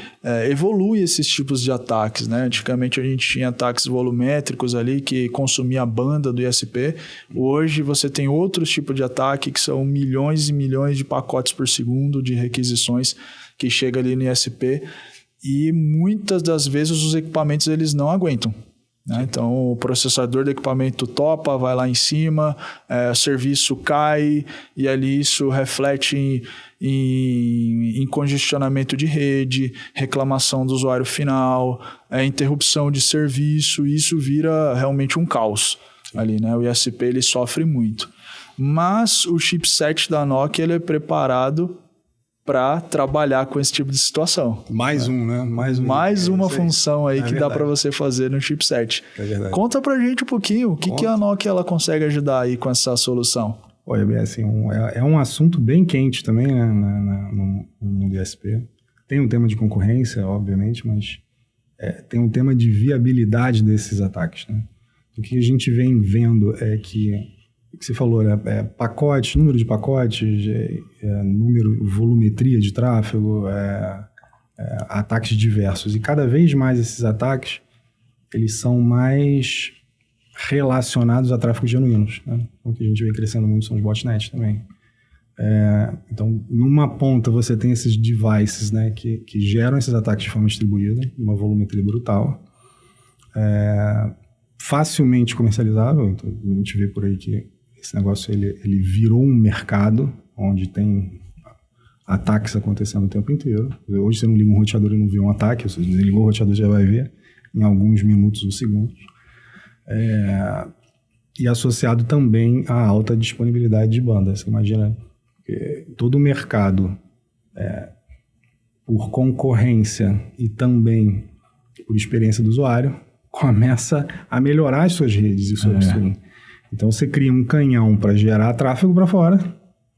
evolui esses tipos de ataques, né? Antigamente a gente tinha ataques volumétricos ali que consumia a banda do ISP. Hoje você tem outros tipos de ataque que são milhões e milhões de pacotes por segundo de requisições que chega ali no ISP e muitas das vezes os equipamentos eles não aguentam. Né? Então o processador do equipamento topa, vai lá em cima, o serviço cai e ali isso reflete em congestionamento de rede, reclamação do usuário final, interrupção de serviço, e isso vira realmente um caos ali, né? O ISP ele sofre muito. Mas o chipset da Nokia ele é preparado para trabalhar com esse tipo de situação. Mais uma função aí que dá para você fazer no chipset. É verdade. Conta pra gente um pouquinho, o que a Nokia ela consegue ajudar aí com essa solução? Olha, bem, assim, é um assunto bem quente também, né, no mundo ISP. Tem um tema de concorrência, obviamente, mas tem um tema de viabilidade desses ataques, né? O que a gente vem vendo é que você falou, né? Pacotes, número de pacotes, volumetria de tráfego, ataques diversos. E cada vez mais esses ataques, eles são mais relacionados a tráfegos genuínos, né? O que a gente vem crescendo muito são os botnets também. Então, numa ponta você tem esses devices, né, que geram esses ataques de forma distribuída, uma volumetria brutal, facilmente comercializável. Então, a gente vê por aí que esse negócio ele virou um mercado onde tem ataques acontecendo o tempo inteiro. Hoje você não liga um roteador e não vê um ataque, ou seja, você ligou o roteador já vai ver em alguns minutos ou segundos. E associado também à alta disponibilidade de banda. Você imagina que todo o mercado, por concorrência e também por experiência do usuário, começa a melhorar as suas redes e seu upstream. Então você cria um canhão para gerar tráfego para fora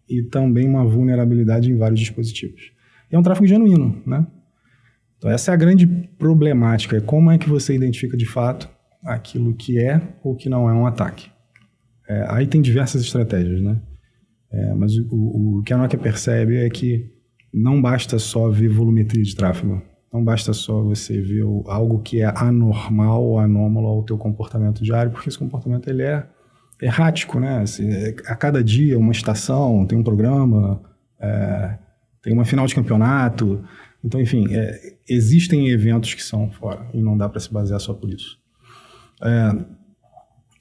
e também uma vulnerabilidade em vários dispositivos. E é um tráfego genuíno, né? Então essa é a grande problemática, como é que você identifica de fato aquilo que é ou que não é um ataque. Aí tem diversas estratégias, né? Mas o que a Nokia percebe é que não basta só ver volumetria de tráfego, não basta só você ver algo que é anormal ou anômalo ao teu comportamento diário, porque esse comportamento ele é errático, né? Assim, a cada dia uma estação, tem um programa, tem uma final de campeonato. Então, enfim, existem eventos que são fora e não dá para se basear só por isso.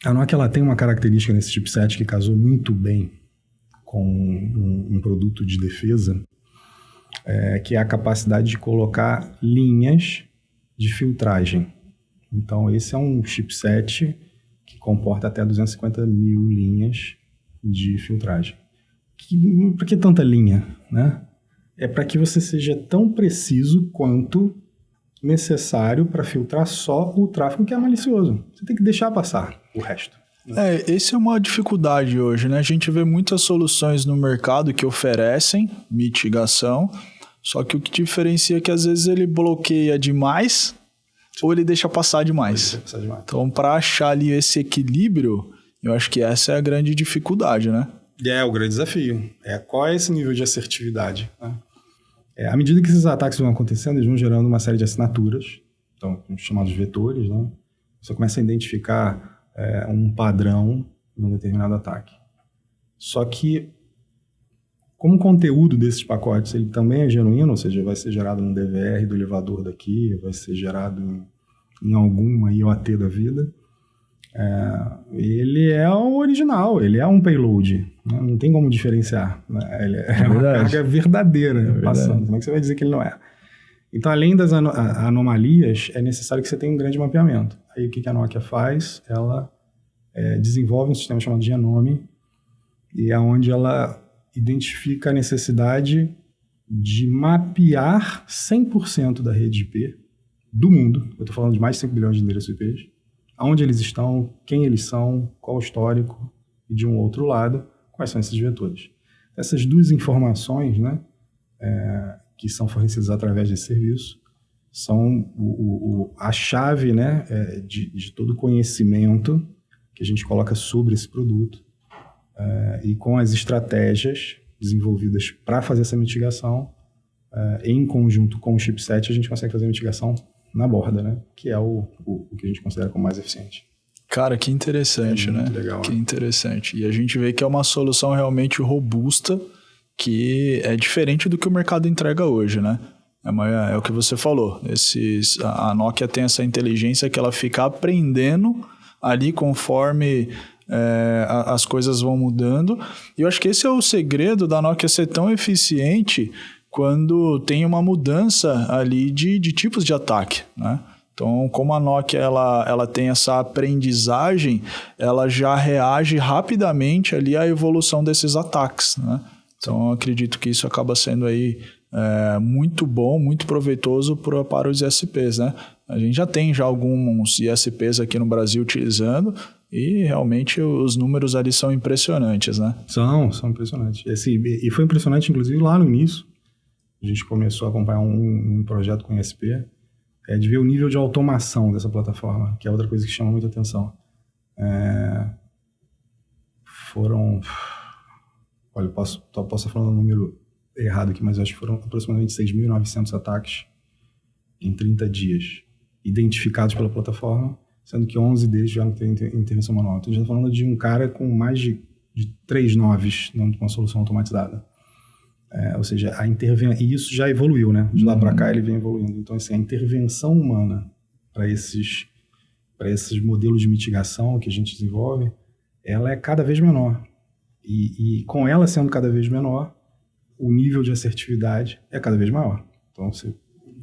A Nokia ela tem uma característica nesse chipset que casou muito bem com um produto de defesa, que é a capacidade de colocar linhas de filtragem. Então, esse é um chipset que comporta até 250 mil linhas de filtragem. Por que tanta linha, né? É para que você seja tão preciso quanto necessário para filtrar só o tráfego que é malicioso. Você tem que deixar passar o resto. Essa é uma dificuldade hoje, né? A gente vê muitas soluções no mercado que oferecem mitigação, só que o que diferencia é que às vezes ele bloqueia demais ou ele deixa passar demais. Então, para achar ali esse equilíbrio, eu acho que essa é a grande dificuldade, né? O grande desafio. Qual é esse nível de assertividade? Né? À medida que esses ataques vão acontecendo, eles vão gerando uma série de assinaturas, então, chamados vetores, né? Você começa a identificar um padrão num determinado ataque. Só que, como o conteúdo desses pacotes ele também é genuíno, ou seja, vai ser gerado no DVR do elevador daqui, vai ser gerado em alguma IoT da vida, ele é o original, ele é um payload, né? Não tem como diferenciar, né? Ele é uma carga verdadeira passando. Como é que você vai dizer que ele não é? Então, além das anomalias, é necessário que você tenha um grande mapeamento. Aí, o que a Nokia faz? Ela desenvolve um sistema chamado Genome, e é onde ela identifica a necessidade de mapear 100% da rede IP do mundo. Eu estou falando de mais de 5 bilhões de endereços IPs. Aonde eles estão, quem eles são, qual o histórico, e de um outro lado, quais são esses vetores. Essas duas informações, né, que são fornecidas através desse serviço, são a chave, né, de todo o conhecimento que a gente coloca sobre esse produto, e com as estratégias desenvolvidas para fazer essa mitigação, em conjunto com o chipset, a gente consegue fazer a mitigação na borda, né? Que é o que a gente considera como mais eficiente. Cara, que interessante, né? Muito legal, que interessante. E a gente vê que é uma solução realmente robusta, que é diferente do que o mercado entrega hoje, né? É o que você falou. A Nokia tem essa inteligência que ela fica aprendendo ali conforme as coisas vão mudando. E eu acho que esse é o segredo da Nokia ser tão eficiente quando tem uma mudança ali de tipos de ataque, né? Então, como a Nokia ela tem essa aprendizagem, ela já reage rapidamente ali à evolução desses ataques, né? Então, eu acredito que isso acaba sendo aí muito bom, muito proveitoso para os ISPs, né? A gente já tem alguns ISPs aqui no Brasil utilizando e realmente os números ali são impressionantes, né? São impressionantes. E foi impressionante, inclusive, lá no início. A gente começou a acompanhar um projeto com ISP, de ver o nível de automação dessa plataforma, que é outra coisa que chama muita atenção. Olha, posso estar falando um número errado aqui, mas acho que foram aproximadamente 6.900 ataques em 30 dias, identificados pela plataforma, sendo que 11 deles já não tem intervenção manual. Então, a gente está falando de um cara com mais de 3 noves numa solução automatizada. Ou seja, e isso já evoluiu, né? De lá para cá ele vem evoluindo. Então, assim, a intervenção humana para esses modelos de mitigação que a gente desenvolve, ela é cada vez menor. E com ela sendo cada vez menor, o nível de assertividade é cada vez maior. Então, você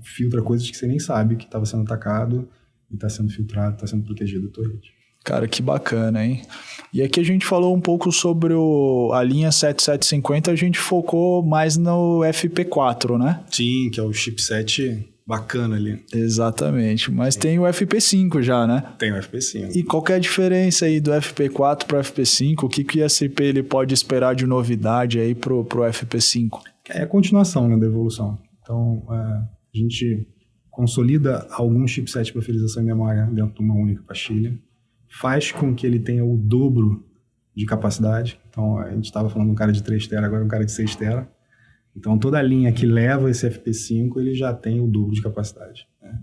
filtra coisas que você nem sabe que estava sendo atacado e está sendo filtrado, está sendo protegido da tua rede. Cara, que bacana, hein? E aqui a gente falou um pouco sobre a linha 7750, a gente focou mais no FP4, né? Sim, que é o chipset bacana ali. Exatamente, mas tem o FP5 já, né? Tem o FP5. E qual que é a diferença aí do FP4 para o FP5? O que o ISP ele pode esperar de novidade aí pro FP5? É a continuação, né, da evolução. Então, a gente consolida alguns chipsets para fidelização em memória dentro de uma única pastilha, faz com que ele tenha o dobro de capacidade. Então, a gente estava falando de um cara de 3 TB, agora um cara de 6 TB. Então, toda a linha que leva esse FP5, ele já tem o dobro de capacidade, né?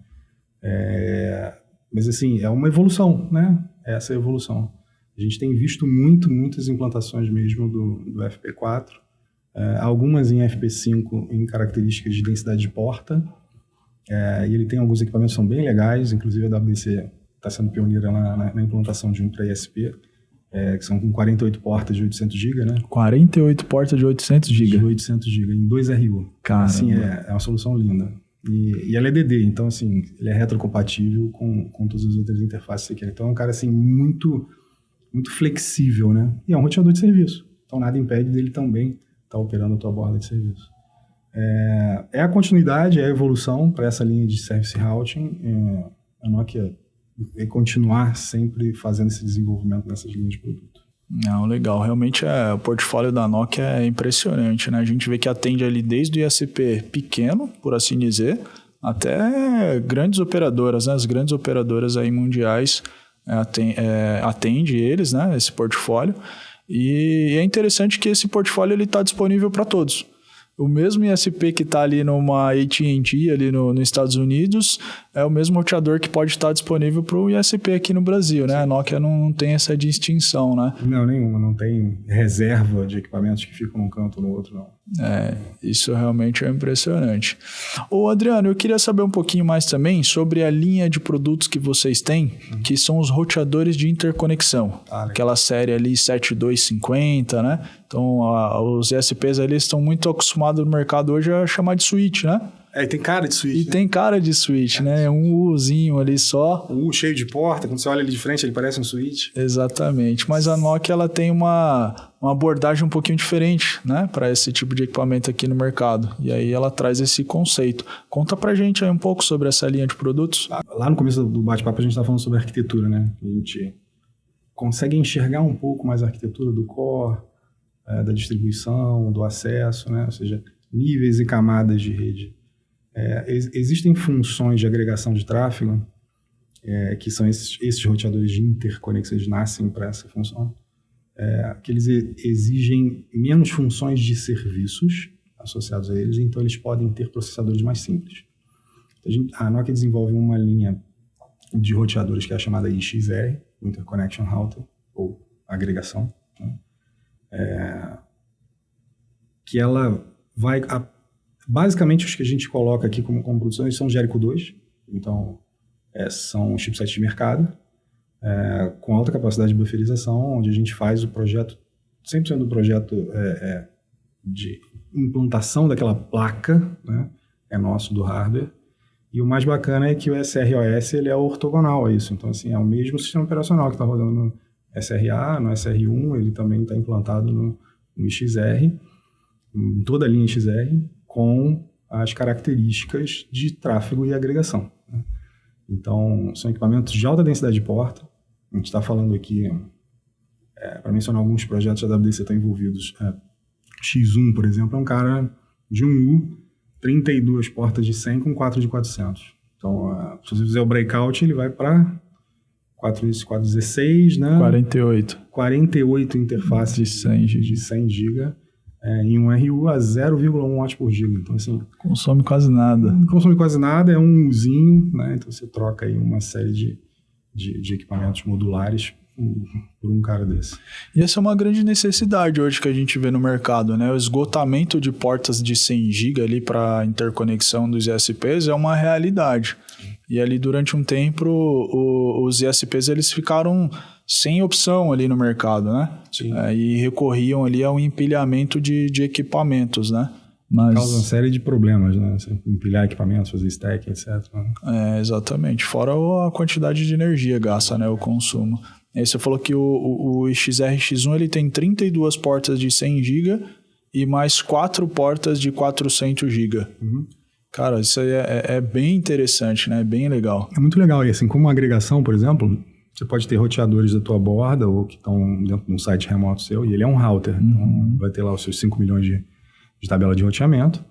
Mas, assim, é uma evolução, né? Essa é a evolução. A gente tem visto muitas implantações mesmo do FP4, algumas em FP5 em características de densidade de porta, e ele tem alguns equipamentos que são bem legais, inclusive a WDC está sendo pioneira na implantação de um para ISP, que são com 48 portas de 800 GB, né? 48 portas de 800 GB? De 800 GB, em 2 RU. Caramba. Assim, é uma solução linda. E ela é DD, então, assim, ele é retrocompatível com todas as outras interfaces que você quer. Então, é um cara, assim, muito flexível, né? E é um roteador de serviço. Então, nada impede dele também estar operando a tua borda de serviço. É a continuidade, é a evolução para essa linha de Service Routing. A Nokia vai continuar sempre fazendo esse desenvolvimento dessas linhas de produto. Não, legal. Realmente o portfólio da Nokia é impressionante, né? A gente vê que atende ali desde o ISP pequeno, por assim dizer, até grandes operadoras, né? As grandes operadoras aí mundiais atende eles, né? Esse portfólio. E é interessante que esse portfólio está disponível para todos. O mesmo ISP que está ali numa AT&T, ali nos Estados Unidos, é o mesmo roteador que pode estar disponível para o ISP aqui no Brasil, né? A Nokia não tem essa distinção, né? Não, nenhuma. Não tem reserva de equipamentos que ficam num canto ou no outro, não. Isso realmente é impressionante. Ô Adriano, eu queria saber um pouquinho mais também sobre a linha de produtos que vocês têm, que são os roteadores de interconexão. Aquela série ali 7250, né? Então, os ISPs ali estão muito acostumados no mercado hoje a chamar de switch, né? E tem cara de switch. E tem cara de switch, né? É um Uzinho ali só. Um U cheio de porta, quando você olha ele de frente, ele parece um switch. Exatamente. Mas a Nokia, ela tem uma abordagem um pouquinho diferente, né? Para esse tipo de equipamento aqui no mercado. E aí ela traz esse conceito. Conta pra gente aí um pouco sobre essa linha de produtos. Lá no começo do bate-papo a gente estava falando sobre arquitetura, né? A gente consegue enxergar um pouco mais a arquitetura do core, da distribuição, do acesso, né? Ou seja, níveis e camadas de rede. Existem funções de agregação de tráfego, que são esses roteadores de interconexão, eles nascem para essa função, que eles exigem menos funções de serviços associados a eles, então eles podem ter processadores mais simples. A Nokia desenvolve uma linha de roteadores que é a chamada IXR, Interconnection Router, ou agregação, né? Que ela vai... Basicamente, os que a gente coloca aqui como produção são Jericho 2, então são chipsets de mercado, com alta capacidade de bufferização, onde a gente faz o projeto, 100% do projeto de implantação daquela placa, né, é nosso do hardware, e o mais bacana é que o SROS ele é ortogonal a isso, então assim, é o mesmo sistema operacional que está rodando no SRA, no SR1, ele também está implantado no XR, em toda a linha XR, com as características de tráfego e agregação, né? Então, são equipamentos de alta densidade de porta. A gente está falando aqui, para mencionar alguns projetos da WDC estão envolvidos. X1, por exemplo, é um cara de um U, 32 portas de 100 com 4 de 400. Então, se você fizer o breakout, ele vai para 416, né? 48 interfaces de 100 GB. Em um RU a 0,1 watts por giga. Então, assim... Consome quase nada. Não consome quase nada, é um Uzinho, né? Então, você troca aí uma série de equipamentos modulares por um cara desse. E essa é uma grande necessidade hoje que a gente vê no mercado, né? O esgotamento de portas de 100 GB ali para interconexão dos ISPs é uma realidade. E ali, durante um tempo, os ISPs eles ficaram sem opção ali no mercado, né? Sim. E recorriam ali ao empilhamento de equipamentos, né? Causa uma série de problemas, né? Você empilhar equipamentos, fazer stack, etc. Exatamente. Fora a quantidade de energia gasta, né? O consumo. Aí você falou que o XR-X1 ele tem 32 portas de 100 GB e mais 4 portas de 400 GB. Uhum. Cara, isso aí é bem interessante, né? É bem legal. É muito legal. E assim, como agregação, por exemplo, você pode ter roteadores da tua borda ou que estão dentro de um site remoto seu, e ele é um router. Então, vai ter lá os seus 5 milhões de tabela de roteamento,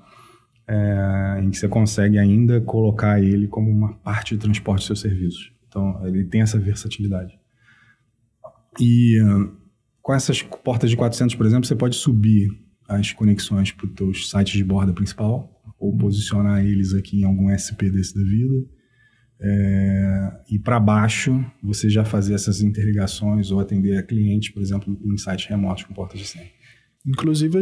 em que você consegue ainda colocar ele como uma parte de transporte dos seus serviços. Então, ele tem essa versatilidade. E com essas portas de 400, por exemplo, você pode subir as conexões para os teus sites de borda principal, ou posicionar eles aqui em algum SP desse da vida. E para baixo, você já fazer essas interligações ou atender a clientes, por exemplo, em sites remotos com portas de 100. Inclusive a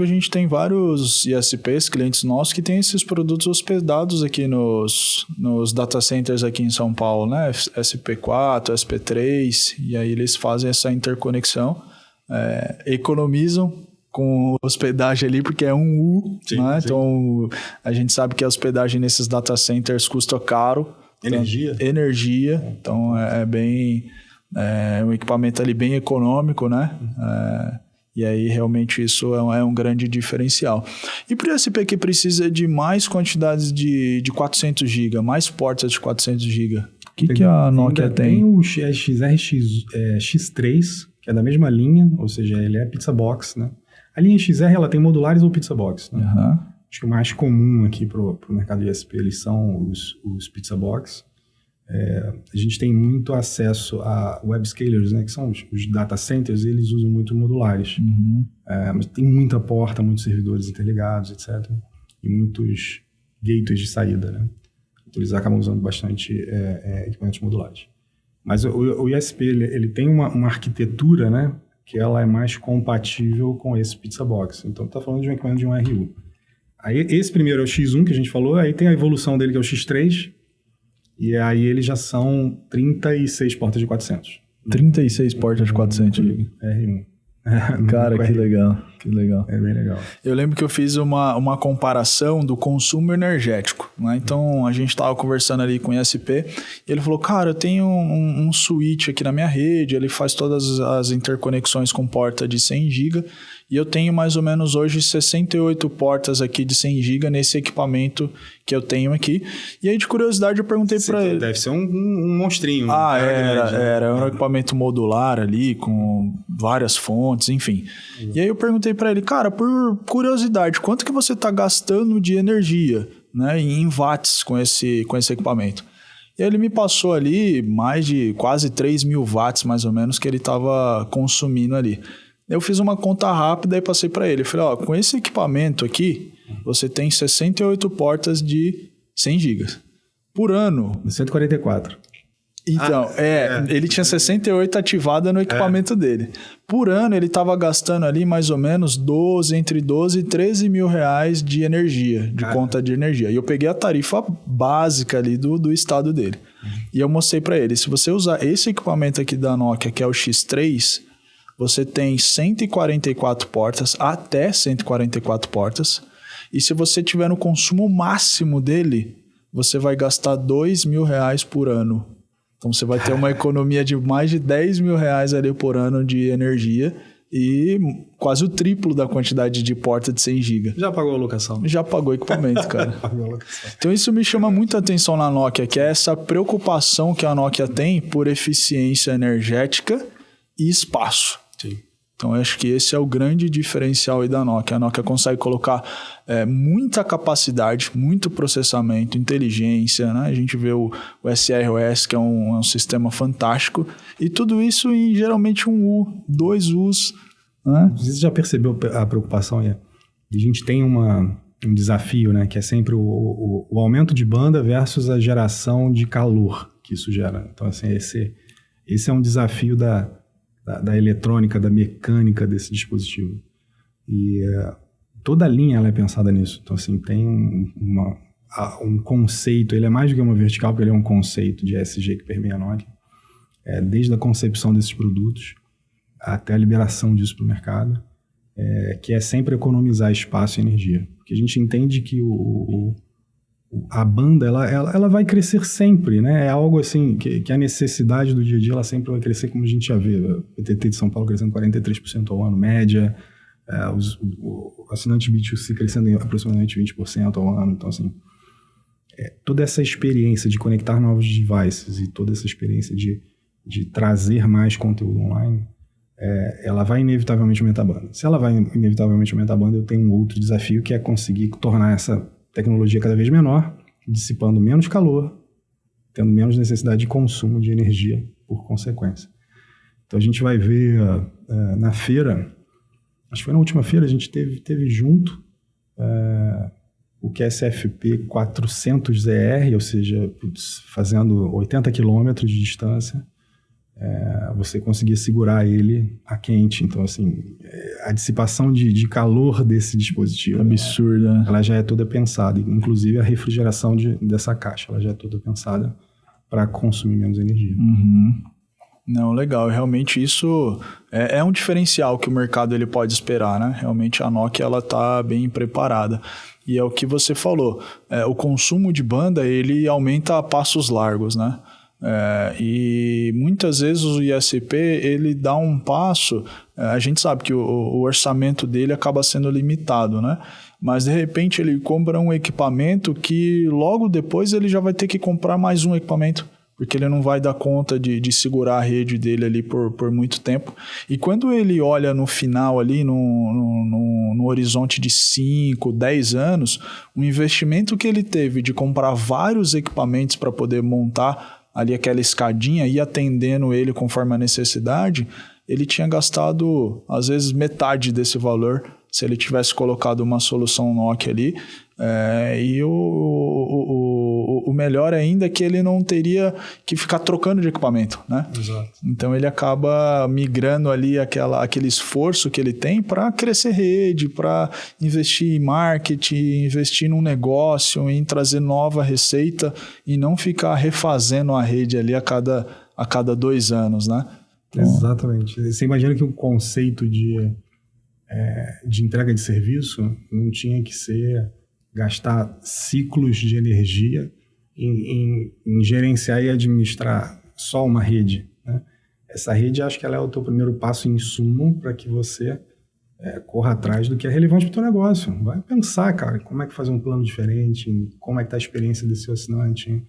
gente tem vários ISPs, clientes nossos, que têm esses produtos hospedados aqui nos data centers aqui em São Paulo, né? SP4, SP3, e aí eles fazem essa interconexão, economizam com hospedagem ali, porque é um U, sim, né? Sim. Então, a gente sabe que a hospedagem nesses data centers custa caro. Energia. Então, é um equipamento ali bem econômico, né? E aí, realmente, isso é um grande diferencial. E para o ISP que precisa de mais quantidades de 400 GB, mais portas de 400 GB, o que a Nokia tem? Tem o XR X3, que é da mesma linha, ou seja, ele é pizza box, né? A linha XR, ela tem modulares ou pizza box, né? Uhum. Acho que o mais comum aqui pro mercado de ISP, eles são os pizza box. A gente tem muito acesso a web scalers, né, que são os data centers, e eles usam muito modulares. Mas tem muita porta, muitos servidores interligados, etc. E muitos gateways de saída, né? Então eles acabam usando bastante equipamentos modulares. Mas o ISP ele tem uma arquitetura, né, que ela é mais compatível com esse Pizza Box. Então está falando de um equipamento de um RU. Aí esse primeiro é o X1 que a gente falou, aí tem a evolução dele que é o X3, e aí eles já são 36 portas de 400. 36 portas de 400. R1. Cara, que legal, que legal. É bem legal. Eu lembro que eu fiz uma comparação do consumo energético, né? Então, a gente estava conversando ali com o ISP e ele falou, cara, eu tenho um switch aqui na minha rede, ele faz todas as interconexões com porta de 100 GB e eu tenho mais ou menos hoje 68 portas aqui de 100 GB nesse equipamento que eu tenho aqui. E aí, de curiosidade, eu perguntei para ele... Deve ser um monstrinho. Era um equipamento modular ali, com várias fontes, enfim. E aí eu perguntei para ele, cara, por curiosidade, quanto que você está gastando de energia, né, em watts com esse equipamento? E aí ele me passou ali mais de quase 3.000 watts, mais ou menos, que ele estava consumindo ali. Eu fiz uma conta rápida e passei para ele. Falei, ó, com esse equipamento aqui, você tem 68 portas de 100 GB. Por ano... 144. Então, ele tinha 68 ativada no equipamento dele. Por ano, ele estava gastando ali mais ou menos entre 12 e 13 mil reais de energia, de conta de energia. E eu peguei a tarifa básica ali do estado dele. E eu mostrei para ele, se você usar esse equipamento aqui da Nokia, que é o X3, você tem 144 portas, até 144 portas. E se você tiver no consumo máximo dele, você vai gastar 2 mil reais por ano. Então, você vai ter uma economia de mais de 10 mil reais ali por ano de energia e quase o triplo da quantidade de porta de 100 GB. Já pagou a locação? Já pagou equipamento, cara. Então, isso me chama muita atenção na Nokia, que é essa preocupação que a Nokia tem por eficiência energética e espaço. Sim. Então, eu acho que esse é o grande diferencial aí da Nokia. A Nokia consegue colocar muita capacidade, muito processamento, inteligência, né? A gente vê o SROS, que é um sistema fantástico, e tudo isso em geralmente 2 U's. Né? Você já percebeu a preocupação? A gente tem um desafio, né? Que é sempre o aumento de banda versus a geração de calor que isso gera. Então, assim, esse é um desafio da eletrônica, da mecânica desse dispositivo. E toda a linha ela é pensada nisso. Então, assim, tem um conceito, ele é mais do que uma vertical, porque ele é um conceito de ESG que permeia a Nokia. Desde a concepção desses produtos até a liberação disso para o mercado, que é sempre economizar espaço e energia. Porque a gente entende que a banda ela vai crescer sempre, né? É algo assim que a necessidade do dia a dia ela sempre vai crescer, como a gente já vê. O PTT de São Paulo crescendo 43% ao ano, média. O assinante B2C crescendo em aproximadamente 20% ao ano. Então, assim, toda essa experiência de conectar novos devices e toda essa experiência de trazer mais conteúdo online, ela vai inevitavelmente aumentar a banda. Se ela vai inevitavelmente aumentar a banda, eu tenho um outro desafio, que é conseguir tornar essa tecnologia cada vez menor, dissipando menos calor, tendo menos necessidade de consumo de energia por consequência. Então a gente vai ver na feira, acho que foi na última feira, a gente teve junto o QSFP 400ZR, ou seja, fazendo 80 km de distância, você conseguia segurar ele a quente. Então, assim, a dissipação de calor desse dispositivo... Absurda. Ela já é toda pensada. Inclusive, a refrigeração dessa caixa, ela já é toda pensada para consumir menos energia. Uhum. Não, legal. Realmente isso é um diferencial que o mercado ele pode esperar, né? Realmente a Nokia ela está bem preparada. E é o que você falou. O consumo de banda, ele aumenta a passos largos, né? E muitas vezes o ISP ele dá um passo, a gente sabe que o orçamento dele acaba sendo limitado, né? Mas de repente ele compra um equipamento que logo depois ele já vai ter que comprar mais um equipamento, porque ele não vai dar conta de segurar a rede dele ali por muito tempo. E quando ele olha no final ali, no horizonte de 5, 10 anos, o investimento que ele teve de comprar vários equipamentos para poder montar ali aquela escadinha, ia atendendo ele conforme a necessidade, ele tinha gastado, às vezes, metade desse valor se ele tivesse colocado uma solução Nokia ali. E o melhor ainda é que ele não teria que ficar trocando de equipamento, né? Exato. Então ele acaba migrando ali aquele esforço que ele tem para crescer rede, para investir em marketing, investir num negócio, em trazer nova receita e não ficar refazendo a rede ali a cada 2 anos, né? Então, exatamente. Você imagina que o conceito de entrega de serviço não tinha que ser gastar ciclos de energia em gerenciar e administrar só uma rede, né? Essa rede, acho que ela é o teu primeiro passo em insumo para que você corra atrás do que é relevante para o teu negócio. Vai pensar, cara, como é que fazer um plano diferente, como é que está a experiência desse seu assinante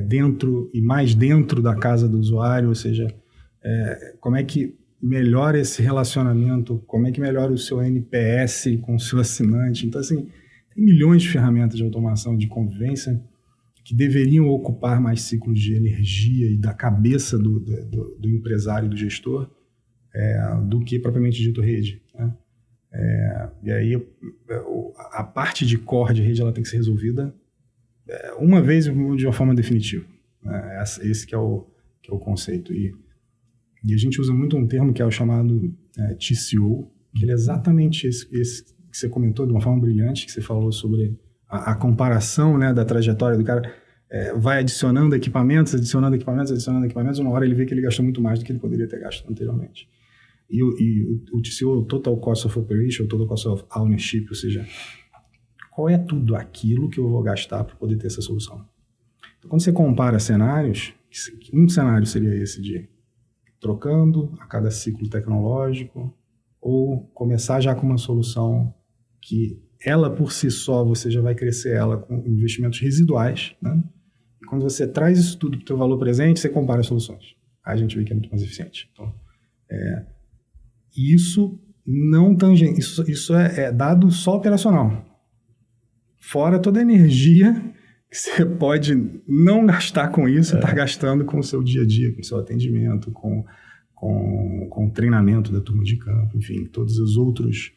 dentro e mais dentro da casa do usuário, ou seja, como é que melhora esse relacionamento, como é que melhora o seu NPS com o seu assinante. Então, assim, tem milhões de ferramentas de automação de convivência que deveriam ocupar mais ciclos de energia e da cabeça do empresário e do gestor do que propriamente dito rede, né? E aí a parte de core de rede ela tem que ser resolvida uma vez de uma forma definitiva, né? Esse que é o conceito. E a gente usa muito um termo que é o chamado TCO, que ele é exatamente esse que você comentou de uma forma brilhante, que você falou sobre a comparação, né, da trajetória do cara, vai adicionando equipamentos, uma hora ele vê que ele gastou muito mais do que ele poderia ter gasto anteriormente. E o TCO, o Total Cost of Operation, o Total Cost of Ownership, ou seja, qual é tudo aquilo que eu vou gastar para poder ter essa solução? Então, quando você compara cenários, um cenário seria esse de trocando a cada ciclo tecnológico, ou começar já com uma solução que ela por si só, você já vai crescer ela com investimentos residuais, né? E quando você traz isso tudo para o teu valor presente, você compara as soluções. Aí a gente vê que é muito mais eficiente. Então, isso não isso é dado só operacional. Fora toda a energia que você pode não gastar com isso, está gastando com o seu dia a dia, com o seu atendimento, com o treinamento da turma de campo, enfim, todos os outros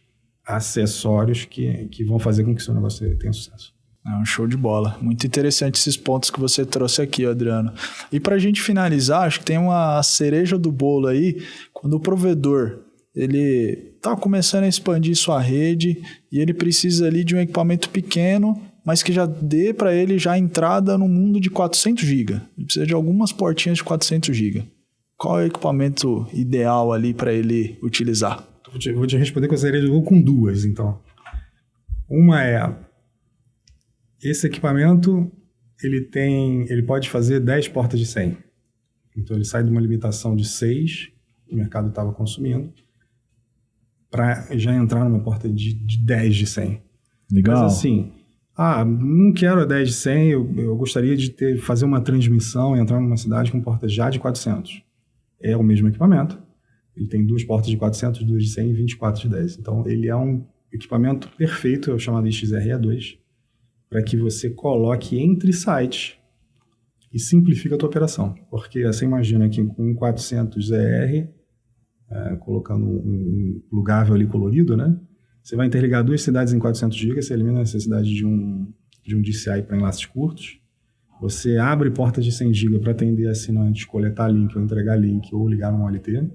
acessórios que vão fazer com que o seu negócio tenha sucesso. É um show de bola. Muito interessante esses pontos que você trouxe aqui, Adriano. E para a gente finalizar, acho que tem uma cereja do bolo aí, quando o provedor ele está começando a expandir sua rede e ele precisa ali de um equipamento pequeno, mas que já dê para ele já a entrada no mundo de 400 GB. Ele precisa de algumas portinhas de 400 GB. Qual é o equipamento ideal ali para ele utilizar? Vou te responder com a cereja do bolo com 2, então. Uma é, esse equipamento, ele pode fazer 10 portas de 100. Então ele sai de uma limitação de 6, que o mercado estava consumindo, para já entrar numa porta de 10 de 100. Legal. Mas assim, não quero a 10 de 100, eu gostaria de fazer uma transmissão e entrar numa cidade com porta já de 400. É o mesmo equipamento. Ele tem 2 portas de 400, 2 de 100 e 24 de 10. Então, ele é um equipamento perfeito, é o chamado XRE2, para que você coloque entre sites e simplifique a tua operação. Porque você imagina que com um 400 ZR, colocando um plugável ali colorido, né? Você vai interligar 2 cidades em 400 GB, você elimina a necessidade de um DCI para enlaces curtos. Você abre portas de 100 GB para atender assinantes, coletar link ou entregar link ou ligar no OLT.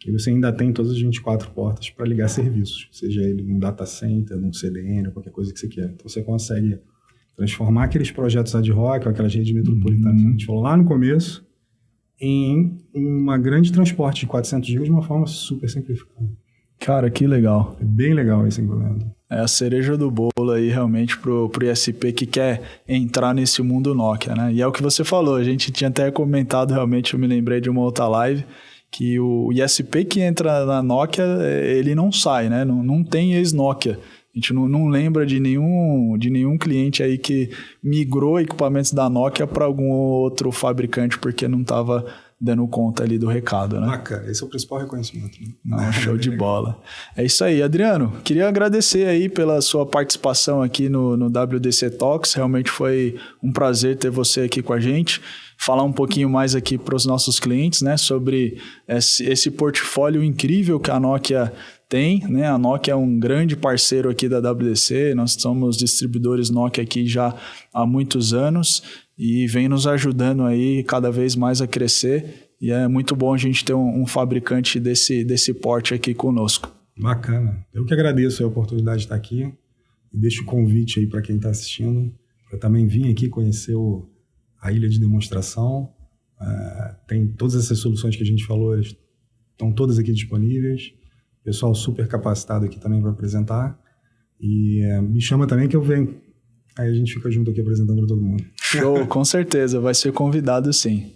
E você ainda tem todas as 24 portas para ligar serviços, seja ele num data center, num CDN, ou qualquer coisa que você queira. Então você consegue transformar aqueles projetos ad hoc, ou aquelas redes metropolitanas que a gente falou lá no começo, em uma grande transporte de 400 GB de uma forma super simplificada. Cara, que legal. É bem legal esse equipamento. É a cereja do bolo aí realmente pro ISP que quer entrar nesse mundo Nokia, né? E é o que você falou, a gente tinha até comentado realmente, eu me lembrei de uma outra live, que o ISP que entra na Nokia, ele não sai, né? Não tem ex-Nokia. A gente não lembra de nenhum cliente aí que migrou equipamentos da Nokia para algum outro fabricante porque não estava dando conta ali do recado, né? Bacana, esse é o principal reconhecimento. Né? Não, show de bola. É isso aí, Adriano. Queria agradecer aí pela sua participação aqui no WDC Talks. Realmente foi um prazer ter você aqui com a gente. Falar um pouquinho mais aqui para os nossos clientes, né, sobre esse portfólio incrível que a Nokia tem, né? A Nokia é um grande parceiro aqui da WDC. Nós somos distribuidores Nokia aqui já há muitos anos e vem nos ajudando aí cada vez mais a crescer. E é muito bom a gente ter um fabricante desse porte aqui conosco. Bacana. Eu que agradeço a oportunidade de estar aqui e deixo o convite aí para quem está assistindo. Eu também vim aqui conhecer a ilha de demonstração. Tem todas essas soluções que a gente falou, estão todas aqui disponíveis. Pessoal super capacitado aqui também para apresentar. E me chama também que eu venho. Aí a gente fica junto aqui apresentando para todo mundo. Show, com certeza, vai ser convidado sim.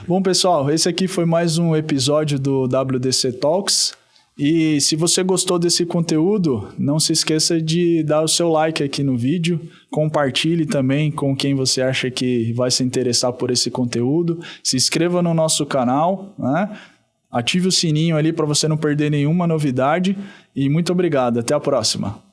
Bom, pessoal, esse aqui foi mais um episódio do WDC Talks. E se você gostou desse conteúdo, não se esqueça de dar o seu like aqui no vídeo. Compartilhe também com quem você acha que vai se interessar por esse conteúdo. Se inscreva no nosso canal, né? Ative o sininho ali para você não perder nenhuma novidade. E muito obrigado, até a próxima.